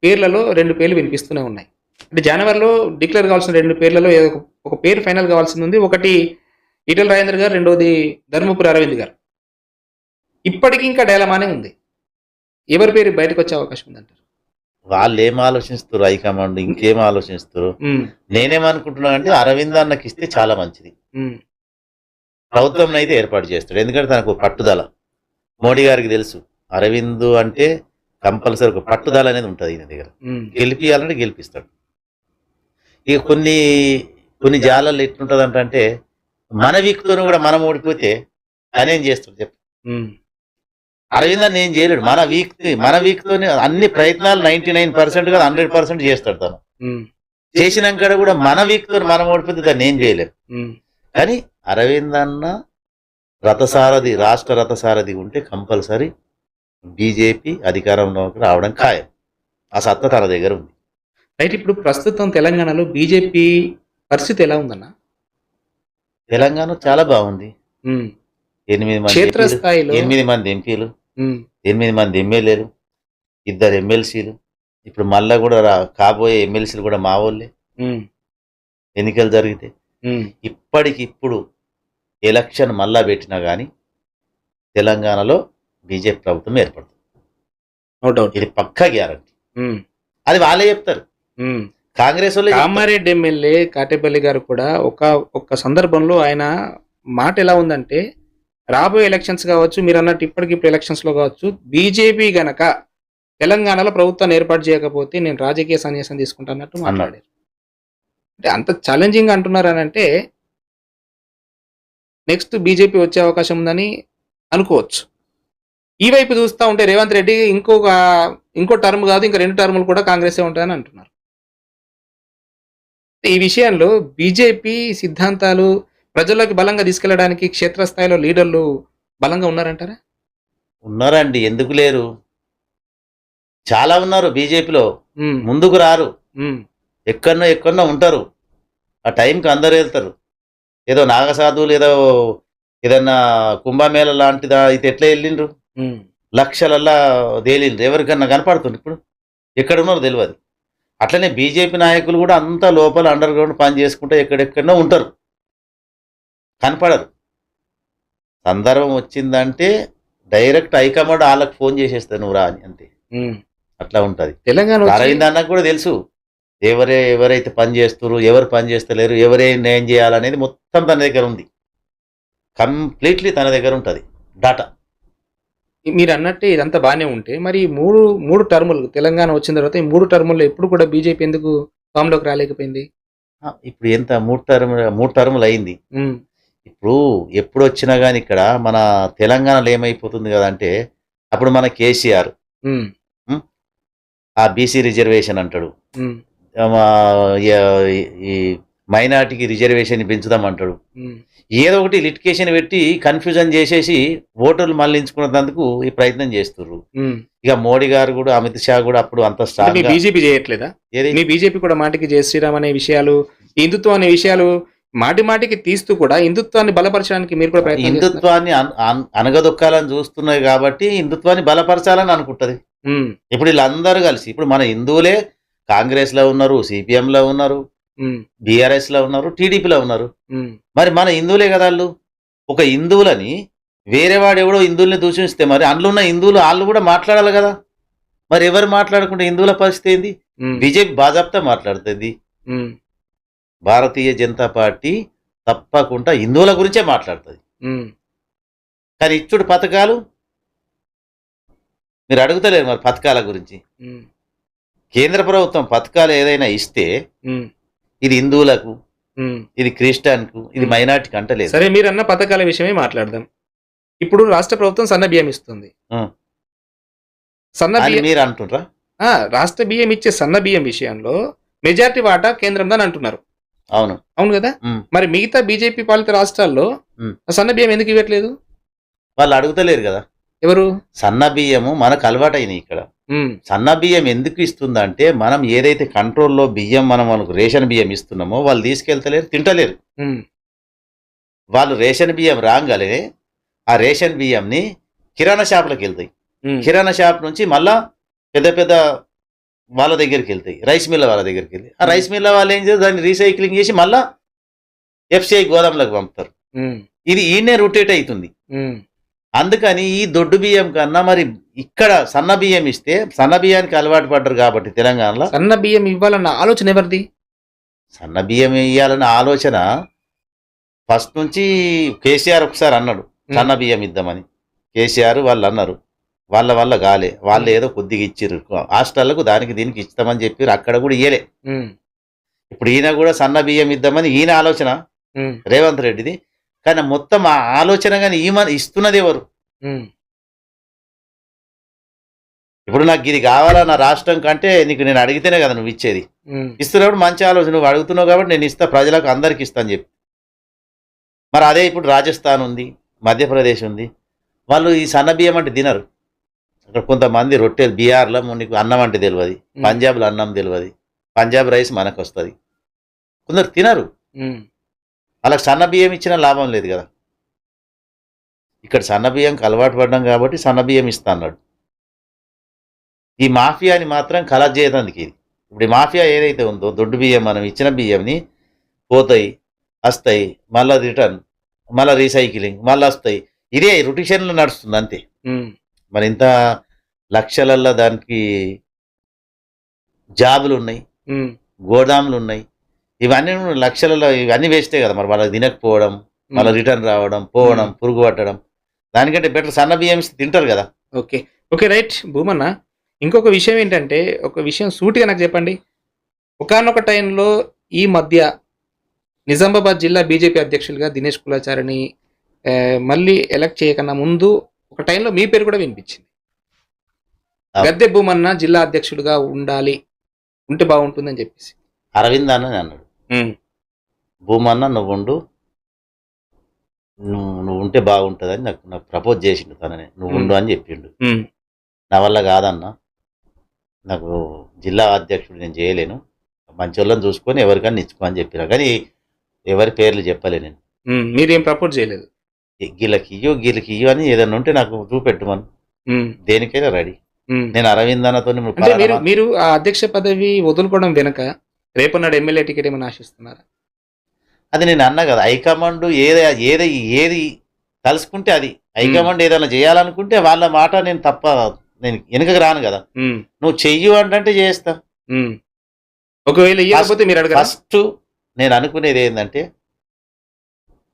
పేర్లలో 2 పేర్లు వినిపిస్తూనే ఉన్నాయి. అంటే జనవరిలో డిక్లేర్ కావాల్సిన 2 పేర్లలో ఏదో ఒక పేరు ఫైనల్ కావాల్సింది ఉంది. ఒకటి ఈటెల రాజేందర్ గారు, రెండోది ధర్మపురి అరవింద్ గారు. ఇప్పటికీ ఇంకా డైలమానే ఉంది. ఎవరి పేరు బయటకు వచ్చే అవకాశం ఉందంటారు? వాళ్ళు ఏం ఆలోచిస్తారు హైకమాండ్, ఇంకేం ఆలోచిస్తారు? నేనేమనుకుంటున్నా అంటే అరవింద్ అన్నకి ఇస్తే చాలా మంచిది. ప్రభుత్వం అయితే ఏర్పాటు చేస్తాడు. ఎందుకంటే తనకు పట్టుదల మోడీ గారికి తెలుసు. అరవింద్ అంటే కంపల్సరీ ఒక పట్టుదల అనేది ఉంటుంది ఈయన దగ్గర. గెలిపియాలంటే గెలిపిస్తాడు. ఇక కొన్ని జాలల్లో ఎట్లుంటుంది అంటే మన వీక్తో కూడా మనం ఓడిపోతే తనేం చేస్తాడు చెప్పు. అరవింద్ అని ఏం చేయలేడు. మన వీక్తోనే అన్ని ప్రయత్నాలు 99% కాదు 100% చేస్తాడు తను. చేసినాక కూడా మన వీక్తో మనం ఓడిపోతే దాన్ని ఏం చేయలేము. కానీ అరవింద్ అన్న రథసారథి, రాష్ట్ర రథసారథి ఉంటే కంపల్సరీ బీజేపీ అధికారంలోకి రావడం ఖాయం. ఆ సత్తా తన దగ్గర ఉంది. రైట్. ఇప్పుడు ప్రస్తుతం తెలంగాణలో బీజేపీ పరిస్థితి ఎలా ఉందన్న? తెలంగాణ చాలా బాగుంది. 8 మంది ఎంపీలు, 8 మంది ఎమ్మెల్యేలు, 2 ఎమ్మెల్సీలు. ఇప్పుడు మళ్ళా కూడా కాబోయే ఎమ్మెల్సీలు కూడా మా వాళ్ళే. ఎన్నికలు జరిగితే ఇప్పటికిప్పుడు ఎలక్షన్ మళ్ళా పెట్టినా కానీ తెలంగాణలో బీజేపీ ప్రభుత్వం ఏర్పడుతుంది. ఇది పక్కా గ్యారంటీ. అది వాళ్ళే చెప్తారు. కాంగ్రెస్ వాళ్ళు. కామారెడ్డి ఎమ్మెల్యే కాటేపల్లి గారు కూడా ఒక సందర్భంలో ఆయన మాట ఎలా ఉందంటే, రాబోయే ఎలక్షన్స్ కావచ్చు, మీరు అన్నట్టు ఇప్పటికిప్పుడు ఎలక్షన్స్ లో కావచ్చు, బీజేపీ గనక తెలంగాణలో ప్రభుత్వాన్ని ఏర్పాటు చేయకపోతే నేను రాజకీయ సన్యాసం తీసుకుంటానట్టు మాట్లాడారు. అంటే అంత ఛాలెంజింగ్ అంటున్నారు అని అంటే నెక్స్ట్ బీజేపీ వచ్చే అవకాశం ఉందని అనుకోవచ్చు. ఈ వైపు చూస్తూ ఉంటే రేవంత్ రెడ్డి ఇంకో టర్మ్ కాదు, ఇంకా 2 టర్ములు కూడా కాంగ్రెసే ఉంటాయని అంటున్నారు. ఈ విషయంలో బీజేపీ సిద్ధాంతాలు ప్రజల్లోకి బలంగా తీసుకెళ్లడానికి క్షేత్రస్థాయిలో లీడర్లు బలంగా ఉన్నారంటారా? ఉన్నారండి, ఎందుకు లేరు? చాలా ఉన్నారు బీజేపీలో. ముందుకు రారు, ఎక్కడో ఉంటారు. ఆ టైంకి అందరు వెళ్తారు. ఏదో నాగసాధువులు ఏదన్నా కుంభమేళ లాంటిదా ఇది ఎట్లా వెళ్ళిండ్రు, లక్షలల్లా తేలిండ్రు. ఎవరికన్నా కనపడుతుంది ఇప్పుడు? ఎక్కడున్నారో తెలియదు. అట్లనే బీజేపీ నాయకులు కూడా అంతా లోపల అండర్ గ్రౌండ్ పని చేసుకుంటే ఎక్కడెక్కడో ఉంటారు, కనపడరు. సందర్భం వచ్చిందంటే డైరెక్ట్ హైకమాండ్ వాళ్ళకి ఫోన్ చేసేస్తారు, నువ్వు రా అని, అంతే. అట్లా ఉంటుంది. తెలంగాణ అరవింద్ అన్నకు కూడా తెలుసు ఎవరైతే పని చేస్తున్నారు, ఎవరు పని చేస్తలేరు, ఎవరేం న్యాయం చేయాలనేది మొత్తం తన దగ్గర ఉంది. కంప్లీట్లీ తన దగ్గర ఉంటుంది డాటా. మీరు అన్నట్టే ఇదంతా బాగానే ఉంటే మరి మూడు టర్ములు తెలంగాణ వచ్చిన తర్వాత ఈ 3 టర్ముల్లో ఎప్పుడు కూడా బీజేపీ ఎందుకు ఫామ్లోకి రాలేకపోయింది? ఇప్పుడు ఎంత 3 టర్ములు అయింది. ఇప్పుడు ఎప్పుడు వచ్చినా కానీ ఇక్కడ మన తెలంగాణలో ఏమైపోతుంది కదా అంటే, అప్పుడు మన కేసీఆర్ ఆ బీసీ రిజర్వేషన్ అంటాడు, ఈ మైనార్టీకి రిజర్వేషన్ పెంచుదాం అంటాడు. ఏదో ఒకటి లిటికేషన్ పెట్టి కన్ఫ్యూజన్ చేసేసి ఓటర్లు మళ్లించుకున్నందుకు ఈ ప్రయత్నం చేస్తున్నారు. ఇక మోడీ గారు కూడా, అమిత్ షా కూడా అప్పుడు అంత స్ట్రాంగ్. బీజేపీ చేయట్లేదా? మీ బీజేపీ కూడా మాటికి జై శ్రీరామ్ అనే విషయాలు, హిందుత్వం అనే విషయాలు మాటికి తీస్తూ కూడా హిందుత్వాన్ని బలపరచడానికి మీరు కూడా హిందుత్వాన్ని అనగదొక్కాలని చూస్తున్నాయి కాబట్టి హిందుత్వాన్ని బలపరచాలని అనుకుంటది. ఇప్పుడు వీళ్ళందరూ కలిసి, ఇప్పుడు మన హిందువులే కాంగ్రెస్ లో ఉన్నారు, సిపిఎం లో ఉన్నారు, బీఆర్ఎస్ లో ఉన్నారు, టీడీపీలో ఉన్నారు. మరి మన హిందువులే కదా వాళ్ళు. ఒక హిందువులని వేరే వాడు ఎవడో హిందువుల్ని దూషిస్తే మరి అందులో ఉన్న హిందువులు వాళ్ళు కూడా మాట్లాడాలి కదా. మరి ఎవరు మాట్లాడుకుంటే హిందువుల పరిస్థితి ఏంది? బీజేపీ బాజాప్తా మాట్లాడుతుంది. భారతీయ జనతా పార్టీ తప్పకుండా హిందువుల గురించే మాట్లాడుతుంది. కానీ ఇచ్చుడు పథకాలు మీరు అడుగుతలేరు. మరి పథకాల గురించి కేంద్ర ప్రభుత్వం పథకాలు ఏదైనా ఇస్తే ఇది హిందువులకు, ఇది క్రిస్టియన్కు, ఇది మైనార్టీకి అంటలేదు. సరే, మీరు అన్న పథకాల విషయమే మాట్లాడదాం. ఇప్పుడు రాష్ట్ర ప్రభుత్వం సన్న బియ్యం ఇస్తుంది. సన్న బియ్యం మీరు అంటుండ్రా? రాష్ట్ర బియ్యం ఇచ్చే సన్న బియ్యం విషయంలో మెజారిటీ వాటా కేంద్రందని అంటున్నారు. అవును. అవును కదా. మరి మిగతా బీజేపీ పాలిత రాష్ట్రాల్లో సన్న బియ్యం ఎందుకు ఇవ్వట్లేదు? వాళ్ళు అడుగుతలేరు కదా. ఎవరు? సన్న బియ్యము మనకు అలవాటైనాయి ఇక్కడ. సన్న బియ్యం ఎందుకు ఇస్తుందంటే మనం ఏదైతే కంట్రోల్లో బియ్యం మనం మనకు రేషన్ బియ్యం ఇస్తున్నామో వాళ్ళు తీసుకెళ్తలేరు, తింటలేరు. వాళ్ళు రేషన్ బియ్యం రాగానే ఆ రేషన్ బియ్యంని కిరాణా షాపులకు వెళ్తాయి. కిరాణా షాప్ నుంచి మళ్ళా పెద్ద పెద్ద వాళ్ళ దగ్గరికి వెళ్తాయి, రైస్ మిల్ల వాళ్ళ దగ్గరికి వెళ్ళి ఆ రైస్ మిల్ల వాళ్ళు ఏం చేస్తారు, దాన్ని రీసైక్లింగ్ చేసి మళ్ళా ఎఫ్సిఐ గోదాంలకు పంపుతారు. ఇది ఈయనే రొటేట్ అవుతుంది. అందుకని ఈ దొడ్డు బియ్యం కన్నా మరి ఇక్కడ సన్న బియ్యం ఇస్తే, సన్న బియ్యానికి అలవాటు పడ్డారు కాబట్టి తెలంగాణలో సన్న బియ్యం ఇవ్వాలన్న ఆలోచన ఎవరిది? సన్న బియ్యం ఇవ్వాలన్న ఆలోచన ఫస్ట్ నుంచి కేసీఆర్ ఒకసారి అన్నాడు సన్న బియ్యం ఇద్దామని. కేసీఆర్ వాళ్ళు అన్నారు, వాళ్ళ వల్ల కాలే, వాళ్ళు ఏదో కొద్దిగా ఇచ్చిర్రు హాస్టళ్లకు, దానికి దీనికి ఇస్తామని చెప్పారు, అక్కడ కూడా ఇయ్యలే. ఇప్పుడు ఈయన కూడా సన్న బియ్యం ఇద్దామని ఈయన ఆలోచన రేవంత్ రెడ్డిది. కానీ మొత్తం ఆ ఆలోచన కానీ ఇస్తున్నది ఎవరు? ఇప్పుడు నాకు ఇది కావాలా నా రాష్ట్రం కంటే నీకు నేను అడిగితేనే కదా నువ్వు ఇచ్చేది. ఇస్తున్నప్పుడు మంచి ఆలోచన, నువ్వు అడుగుతున్నావు కాబట్టి నేను ఇస్తా, ప్రజలకు అందరికి ఇస్తాను చెప్పి. మరి అదే ఇప్పుడు రాజస్థాన్ ఉంది, మధ్యప్రదేశ్ ఉంది, వాళ్ళు ఈ సన్న బియ్యం అంటే తినరు. అక్కడ కొంతమంది రొట్టెలు, బీహార్లో నీకు అన్నం అంటే తెలియదు, పంజాబ్లో అన్నం తెలియదు, పంజాబ్ రైస్ మనకు వస్తుంది, కొందరు తినరు. వాళ్ళకి సన్న బియ్యం ఇచ్చినా లాభం లేదు కదా. ఇక్కడ సన్న బియ్యంకి అలవాటు పడ్డాం కాబట్టి సన్న బియ్యం ఇస్తా అన్నాడు. ఈ మాఫియాని మాత్రం కలెక్ట్ చేయడానికి ఇది. ఇప్పుడు ఈ మాఫియా ఏదైతే ఉందో దొడ్డు బియ్యం మనం ఇచ్చిన బియ్యంని పోతాయి, వస్తాయి, మళ్ళీ రిటర్న్, మళ్ళీ రీసైక్లింగ్, మళ్ళీ వస్తాయి, ఇదే రొటేషన్లో నడుస్తుంది అంతే. మరి ఇంత లక్షలల్లో దానికి జాబులు ఉన్నాయి, గోదాములు ఉన్నాయి, ఇవన్నీ లక్షలలో ఇవన్నీ వేస్టే కదా. మరి వాళ్ళకి తినకపోవడం, మళ్ళీ రిటర్న్ రావడం, పోవడం, పురుగు పట్టడం, దానికంటే బెటర్ సన్న బియ్యం ఇస్తే తింటారు కదా. Okay okay right Bhumanna. ఇంకొక విషయం ఏంటంటే, ఒక విషయం సూటిగా నాకు చెప్పండి. ఒకానొక టైంలో ఈ మధ్య నిజామాబాద్ జిల్లా బీజేపీ అధ్యక్షులుగా దినేష్ కులాచారిని మళ్ళీ ఎలక్ట్ చేయకన్నా ముందు ఒక టైంలో మీ పేరు కూడా వినిపించింది. గద్దె భూమన్న జిల్లా అధ్యక్షుడిగా ఉంటే బాగుంటుందని చెప్పేసి అరవింద్ అన్న అన్నాడు, భూమన్న నువ్వు ఉండు, నువ్వు ఉంటే బాగుంటుందని నాకు ప్రపోజ్ చేసిండు తననే, నువ్వు ఉండు అని చెప్పిండు. నా వల్ల కాదన్నా, నాకు జిల్లా అధ్యక్షుడు నేను చేయలేను, మంచి వాళ్ళని చూసుకొని ఎవరికైనా ఇచ్చుకో అని చెప్పినా, కానీ ఎవరి పేర్లు చెప్పలే నేను. మీరేం ప్రపోజ్ చేయలేదు? గీళ్ళకి ఇయ్యో అని ఏదన్నా ఉంటే నాకు చూపెట్టుమను, దేనికైనా రెడీ. నేను అరవింద్ అన్నతో మీరు ఆ అధ్యక్ష పదవి వదులుకోవడం వెనక రేపన్నాడు ఎమ్మెల్యే టికెట్ ఏమైనా ఆశిస్తున్నారా? అది నేను అన్నా కదా, హైకమాండ్ ఏది తలుసుకుంటే అది, హైకమాండ్ ఏదైనా చేయాలనుకుంటే వాళ్ళ మాట నేను నేను వెనుకకు రాను కదా. నువ్వు చెయ్యు అంటే చేస్తా. ఒకవేళ ఇవ్వకపోతే మీరు అడగరా? ఫస్ట్ నేను అనుకునేది ఏంటంటే,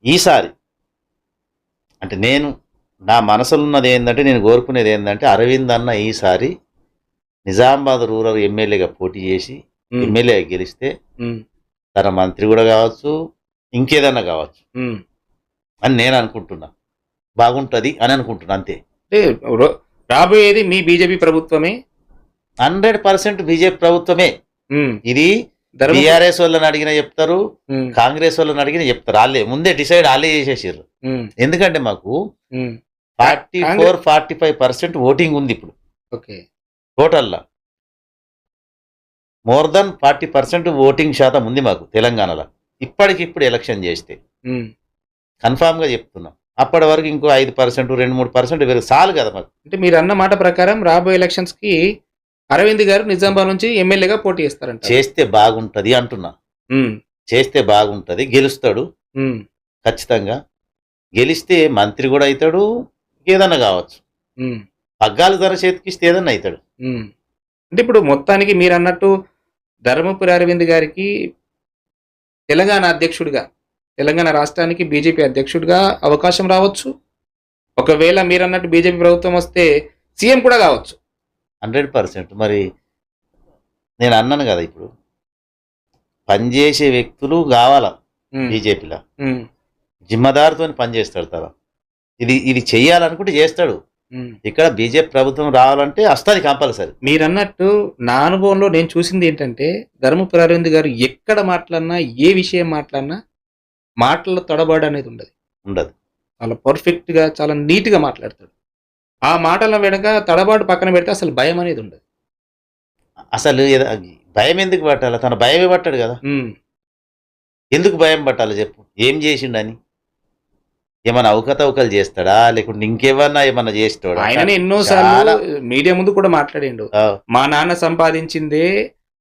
ఈసారి అంటే నేను నా మనసులో ఉన్నది ఏంటంటే, నేను కోరుకునేది ఏంటంటే, అరవింద్ అన్న ఈసారి నిజామాబాద్ రూరల్ ఎమ్మెల్యేగా పోటీ చేసి ఎమ్మెల్యే గెలిస్తే తన మంత్రి కూడా కావచ్చు, ఇంకేదన్నా కావచ్చు అని నేను అనుకుంటున్నా. బాగుంటది అని అనుకుంటున్నా అంతే. రాబోయేది మీ బీజేపీ ప్రభుత్వమే, 100% బీజేపీ ప్రభుత్వమే. ఇది బీఆర్ఎస్ వాళ్ళని అడిగినా చెప్తారు, కాంగ్రెస్ వాళ్ళని అడిగినా చెప్తారు. వాళ్ళే ముందే డిసైడ్ వాళ్ళే చేసేసారు. ఎందుకంటే మాకు 44-45% ఓటింగ్ ఉంది ఇప్పుడు. టోటల్లా మోర్ దెన్ 40% ఓటింగ్ శాతం ఉంది మాకు తెలంగాణలో. ఇప్పటికిప్పుడు ఎలక్షన్ చేస్తే కన్ఫామ్ గా చెప్తున్నాం. అప్పటి వరకు ఇంకో 5%, 2-3% వేరు చాలు కదా మాకు. అంటే మీరు అన్న మాట ప్రకారం రాబోయే ఎలక్షన్స్ కి అరవింద్ గారు నిజామాబాద్ నుంచి ఎమ్మెల్యేగా పోటీ చేస్తారంట. చేస్తే బాగుంటది అంటున్నా. చేస్తే బాగుంటది, గెలుస్తాడు ఖచ్చితంగా. గెలిస్తే మంత్రి కూడా అవుతాడు, ఏదన్నా కావచ్చు. పగ్గాలు ధర చేతికిస్తే ఏదన్నా అవుతాడు. అంటే ఇప్పుడు మొత్తానికి మీరు అన్నట్టు ధర్మపురి అరవింద్ గారికి తెలంగాణ అధ్యక్షుడిగా, తెలంగాణ రాష్ట్రానికి బీజేపీ అధ్యక్షుడిగా అవకాశం రావచ్చు. ఒకవేళ మీరు అన్నట్టు బీజేపీ ప్రభుత్వం వస్తే సీఎం కూడా కావచ్చు. 100%. మరి నేను అన్నాను కదా, ఇప్పుడు పనిచేసే వ్యక్తులు కావాలా బీజేపీలో, జిమ్మదారుతో పనిచేస్తాడు కదా. ఇది చెయ్యాలనుకుంటే చేస్తాడు. ఉమ్. ఇక్కడ బీజేపీ ప్రభుత్వం రావాలంటే వస్తుంది కంపల్సరీ. మీరన్నట్టు నా అనుభవంలో నేను చూసింది ఏంటంటే ధర్మపురి అరవింద్ గారు ఎక్కడ మాట్లాడినా ఏ విషయం మాట్లాడినా మాటల్లో తడబాటు అనేది ఉండదు. ఉండదు. చాలా పర్ఫెక్ట్ గా చాలా నీట్ గా మాట్లాడతాడు. ఆ మాటల వెనక తడబాటు పక్కన పెడితే అసలు భయం అనేది ఉండదు. అసలు భయం ఎందుకు పట్టాలి? తన భయమే పట్టాడు కదా. ఉమ్, ఎందుకు భయం పట్టాలి చెప్పు? ఏం చేసిండని? ఏమన్నా అవకతవకలు చేస్తాడా, లేకుంటే ఏమన్నా చేస్తాడా? ఆయననే ఎన్నోసార్లు మీడియా ముందు కూడా మాట్లాడిండు. మా నాన్న సంపాదించిందే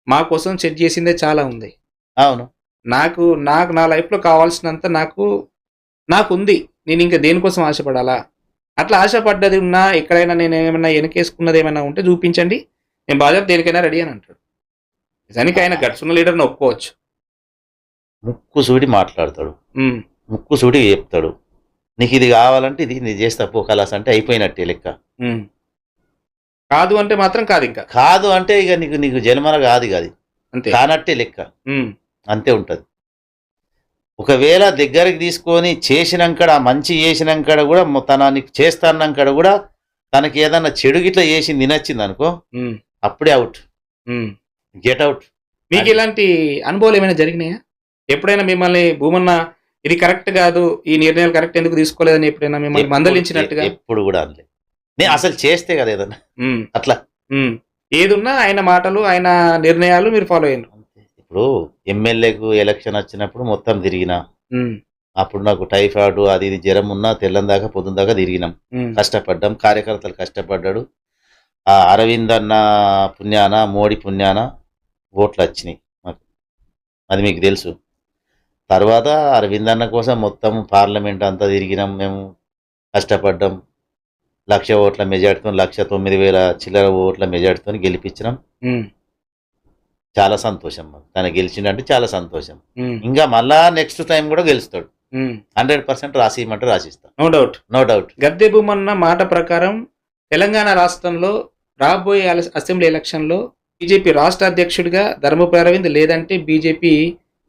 మా కోసం సెట్ చేసిందే చాలా ఉంది. అవును. నాకు నాకు నా లైఫ్ లో కావాల్సినంత నాకు ఉంది. నేను ఇంకా దేనికోసం ఆశపడాలా? అట్లా ఆశపడ్డది ఉన్నా ఎక్కడైనా నేను ఏమైనా వెనకేసుకున్నది ఏమైనా ఉంటే చూపించండి, నేను బాధ్యత దేనికైనా రెడీ అని అంటాడు. నిజానికి ఆయన గట్సున్న లీడర్ని ఒప్పుకోవచ్చు. ముక్కు సూటి మాట్లాడతాడు, ఉమ్, ముక్కు సూటి చెప్తాడు. నీకు ఇది కావాలంటే ఇది నీ చేస్తా పో కలాస్ అంటే అయిపోయినట్టే లెక్క. ఉమ్. కాదు అంటే మాత్రం కాదు, ఇంకా కాదు అంటే ఇక నీకు జన్మల కాదు కాదు, అంతే, కానట్టే లెక్క. ఉమ్, అంతే ఉంటుంది. ఒకవేళ దగ్గరికి తీసుకొని చేసినాకడ మంచి చేసినాకడ కూడా నీకు చేస్తాన్నాకడ కూడా తనకి ఏదన్నా చెడు గిట్లా చేసి తినొచ్చింది అనుకో, ఉమ్, అప్పుడే అవుట్, ఉమ్. Get out. మీకు ఇలాంటి అనుభవాలు ఏమైనా జరిగినాయా? ఎప్పుడైనా మిమ్మల్ని భూమన్న ఇది కరెక్ట్ కాదు, ఈ నిర్ణయాలు కరెక్ట్ ఎందుకు తీసుకోలేదని ఎప్పుడైనా మిమ్మల్ని మందలించినట్టుగా? ఎప్పుడు కూడా అనలే. నేను అసలు చేస్తే కదా ఏదన్నా అట్లా ఏదున్నా ఆయన మాటలు ఆయన నిర్ణయాలు మీరు ఫాలో అయ్యారు. ఇప్పుడు ఎమ్మెల్యేకు ఎలక్షన్ వచ్చినప్పుడు మొత్తం తిరిగినా, అప్పుడు నాకు టైఫాయిడ్ అది ఇది జ్వరం ఉన్నా తెల్లం దాకా పొద్దున దాకా తిరిగినాం, కష్టపడ్డాం, కార్యకర్తలు కష్టపడ్డాడు. ఆ అరవింద్ అన్న పుణ్యాన మోడీ పుణ్యాన ఓట్లు వచ్చినాయి మాకు, అది మీకు తెలుసు. తర్వాత అరవింద్ అన్న కోసం మొత్తం పార్లమెంట్ అంతా తిరిగినాం, మేము కష్టపడ్డాం. 1,00,000 ఓట్ల మెజార్టీతో 1,09,000 చిల్లర ఓట్ల మెజార్టీతో గెలిపించినాం. చాలా సంతోషం మాకు, తను గెలిచిందంటే చాలా సంతోషం. ఇంకా మళ్ళా నెక్స్ట్ టైం కూడా గెలుస్తాడు, 100% రాసిమంటే రాసిస్తాం, నో డౌట్, నో డౌట్. గద్దె భూమన్న మాట ప్రకారం తెలంగాణ రాష్ట్రంలో రాబోయే అసెంబ్లీ ఎలక్షన్లో బీజేపీ రాష్ట్ర అధ్యక్షుడిగా ధర్మపురి అరవింద్, లేదంటే బీజేపీ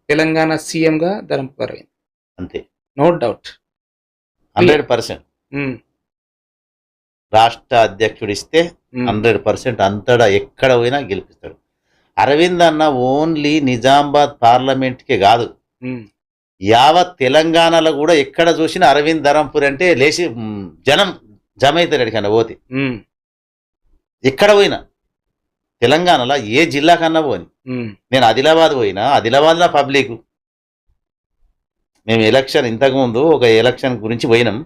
తెలంగాణ సీఎంగా ధర్మపురి అరవింద్, అంతే, నో డౌట్, 100%. రాష్ట్ర అధ్యక్షుడు ఇస్తే 100% అంతటా ఎక్కడ పోయినా గెలిపిస్తాడు. అరవింద్ అన్న ఓన్లీ నిజామాబాద్ పార్లమెంట్కే కాదు, యావత్ తెలంగాణలో కూడా ఎక్కడ చూసినా అరవింద్ ధర్మపురి అంటే లేచి జనం జమ అవుతారు. ఎక్కడికన్నా పోతే, ఎక్కడ పోయినా తెలంగాణలో ఏ జిల్లా కన్నా పోని, నేను ఆదిలాబాద్ పోయినా ఆదిలాబాద్లో పబ్లిక్, మేము ఎలక్షన్ ఇంతకుముందు ఒక ఎలక్షన్ గురించి పోయినాం,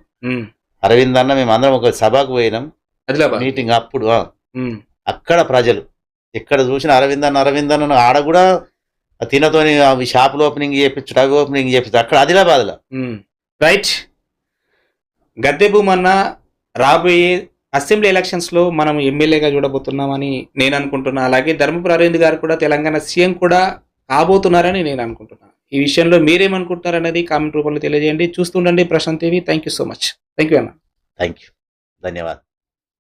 అరవింద్ అన్న మేము అందరం ఒక సభకు పోయినాం, మీటింగ్ అప్పుడు. అక్కడ ప్రజలు ఎక్కడ చూసిన అరవింద్ అన్న ఆడ కూడా తినతోని షాపులు ఓపెనింగ్ చేయించు, టగ్ ఓపెనింగ్ చేయించు, అక్కడ ఆదిలాబాద్లో. రైట్. గద్దె భూమన్న రాబోయే అసెంబ్లీ ఎలక్షన్స్ లో మనం ఎమ్మెల్యేగా చూడబోతున్నామని నేను అనుకుంటున్నా. అలాగే ధర్మపురి అరవింద్ గారు కూడా తెలంగాణ సీఎం కూడా కాబోతున్నారని నేను అనుకుంటున్నాను. ఈ విషయంలో మీరేమనుకుంటున్నారు అనేది కామెంట్ రూపంలో తెలియజేయండి. చూస్తుండండి Prashant TV. Thank you so much. Thank you అన్న. థ్యాంక్ యూ, ధన్యవాదాలు.